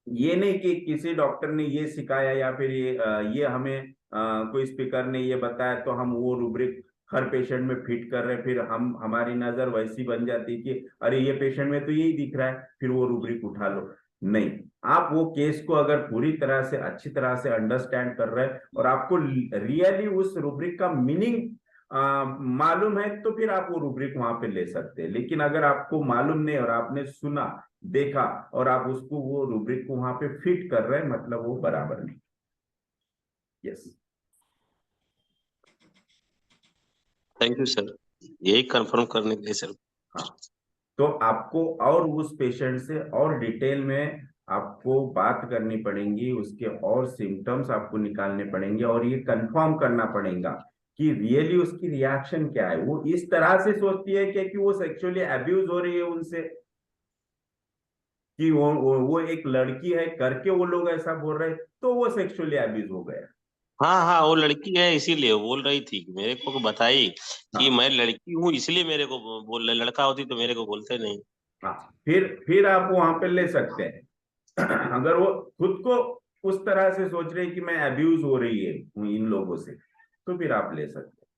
ये नहीं कि किसी डॉक्टर ने ये सिखाया या फिर ये हमें कोई स्पीकर ने ये बताया तो हम वो रूब्रिक हर पेशेंट में फिट कर रहे हैं, फिर हमारी नजर वैसी बन जाती है कि अरे ये पेशेंट में तो यही दिख रहा है, फिर वो रूब्रिक उठा लो। नहीं, आप वो केस को अगर पूरी तरह से अच्छी तरह से अंडरस्टैंड कर रहे हैं और आपको रियली उस रूब्रिक का मीनिंग मालूम है, तो फिर आप वो रूब्रिक वहां पे ले सकते हैं। लेकिन अगर आपको मालूम नहीं और आपने सुना देखा और आप उसको वो रूब्रिक को वहां पे फिट कर रहे हैं, मतलब वो बराबर नहीं। यस, थैंक यू सर, यही कंफर्म करने के लिए सर। हाँ, तो आपको और उस पेशेंट से और डिटेल में आपको बात करनी पड़ेगी, उसके और सिम्टम्स आपको निकालने पड़ेंगे और ये कंफर्म करना पड़ेगा कि रियली उसकी रिएक्शन क्या है। वो इस तरह से सोचती है कि वो सेक्सुअली अब्यूज हो रही है उनसे, कि वो एक लड़की है करके वो लोग ऐसा बोल रहे हैं, तो वो सेक्सुअली अब्यूज हो गया। हाँ हाँ, वो लड़की है इसीलिए वो बोल रही थी, मेरे को बताई कि हाँ मैं लड़की हूँ इसलिए मेरे को बोल रहे, लड़का होती तो मेरे को बोलते नहीं। हाँ, फिर आप वहां पे ले सकते हैं। अगर वो खुद को उस तरह से सोच रहे हैं कि मैं अब्यूज हो रही है इन लोगों से, तो फिर आप ले सकते हैं,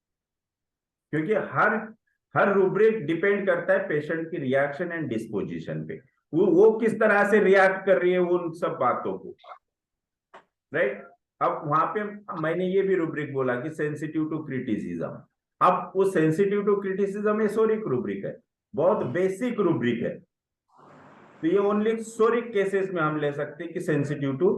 क्योंकि हर हर रूब्रिक डिपेंड करता है पेशेंट की रिएक्शन एंड डिस्पोजिशन पे। वो किस तरह से रिएक्ट कर रही है उन सब बातों को, राइट। अब वहां पे मैंने ये भी रूब्रिक बोला कि सेंसिटिव टू क्रिटिसिज्म। अब वो sensitive to criticism psoric rubric है, बहुत बेसिक रूब्रिक है। तो ये ओनली सोरिक केसेस में हम ले सकते हैं कि सेंसिटिव टू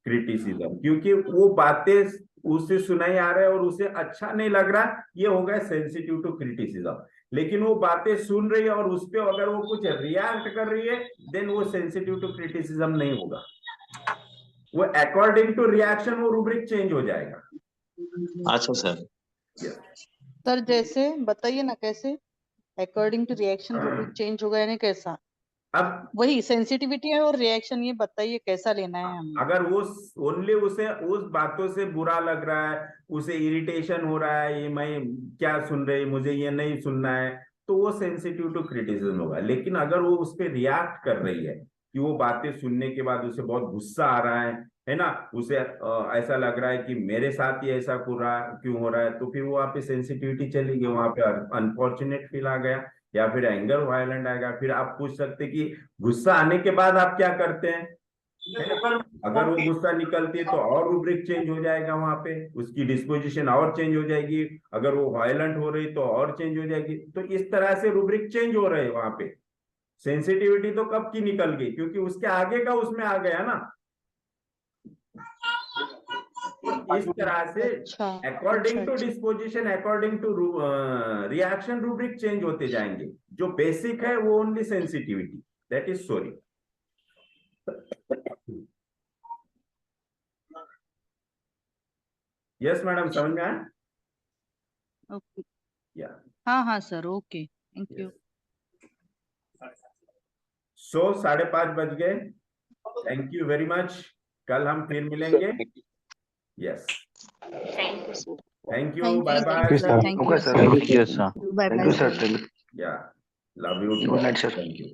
क्रिटिसिज्म, क्योंकि वो बातें उसे सुनाई आ रहा है और उसे अच्छा नहीं लग रहा, ये हो गया सेंसिटिव टू क्रिटिसिज्म। लेकिन वो बातें सुन रही है और उस पर अगर वो कुछ रिएक्ट कर रही है, देन वो सेंसिटिव टू क्रिटिसिज्म नहीं होगा। वो अकॉर्डिंग टू रिएक्शन वो रूब्रिक चेंज हो जाएगा। अच्छा सर। सर जैसे बताइए ना कैसे according to reaction rubric change होगा, यानी कैसा? अब वही सेंसिटिविटी है और रिएक्शन, ये बताइए कैसा लेना है हमें। अगर वो ओनली उसे उस बातों से बुरा लग रहा है, उसे इरिटेशन हो रहा है, ये मैं क्या सुन रही, मुझे ये नहीं सुनना है, तो वो सेंसिटिव टू क्रिटिसिज्म होगा। लेकिन अगर वो उस पर रिएक्ट कर रही है कि वो बातें सुनने के बाद उसे बहुत गुस्सा आ रहा है ना, उसे ऐसा लग रहा है कि मेरे साथ ही ऐसा क्यों हो रहा है, तो फिर वो वहाँ पे सेंसिटिविटी चली गई, वहां पे अनफॉर्चुनेट फील आ गया या फिर एंगर वायलेंट आ गया। फिर आप पूछ सकते कि गुस्सा आने के बाद आप क्या करते हैं, अगर वो गुस्सा निकलती है तो और रूब्रिक चेंज हो जाएगा, वहां पे उसकी डिस्पोजिशन और चेंज हो जाएगी। अगर वो वायलेंट हो रही तो और चेंज हो जाएगी। तो इस तरह से रूब्रिक चेंज हो रहे हैं वहां पे। सेंसिटिविटी तो कब की निकल गई, क्योंकि उसके आगे का उसमें आ गया ना। इस तरह से according to disposition, according to reaction rubric change होते जाएंगे। जो बेसिक है वो only sensitivity, that is sorry. Yes madam, समझ में आया? ओके। या हाँ हाँ sir, okay, thank you. So 5:30 बज गए। Thank you very much. कल हम फिर मिलेंगे। Yes, thank you sir. Thank you, thank bye you bye. Sir, thank you Thank you, sir. Bye bye. या love you. Good night, sir. Thank you.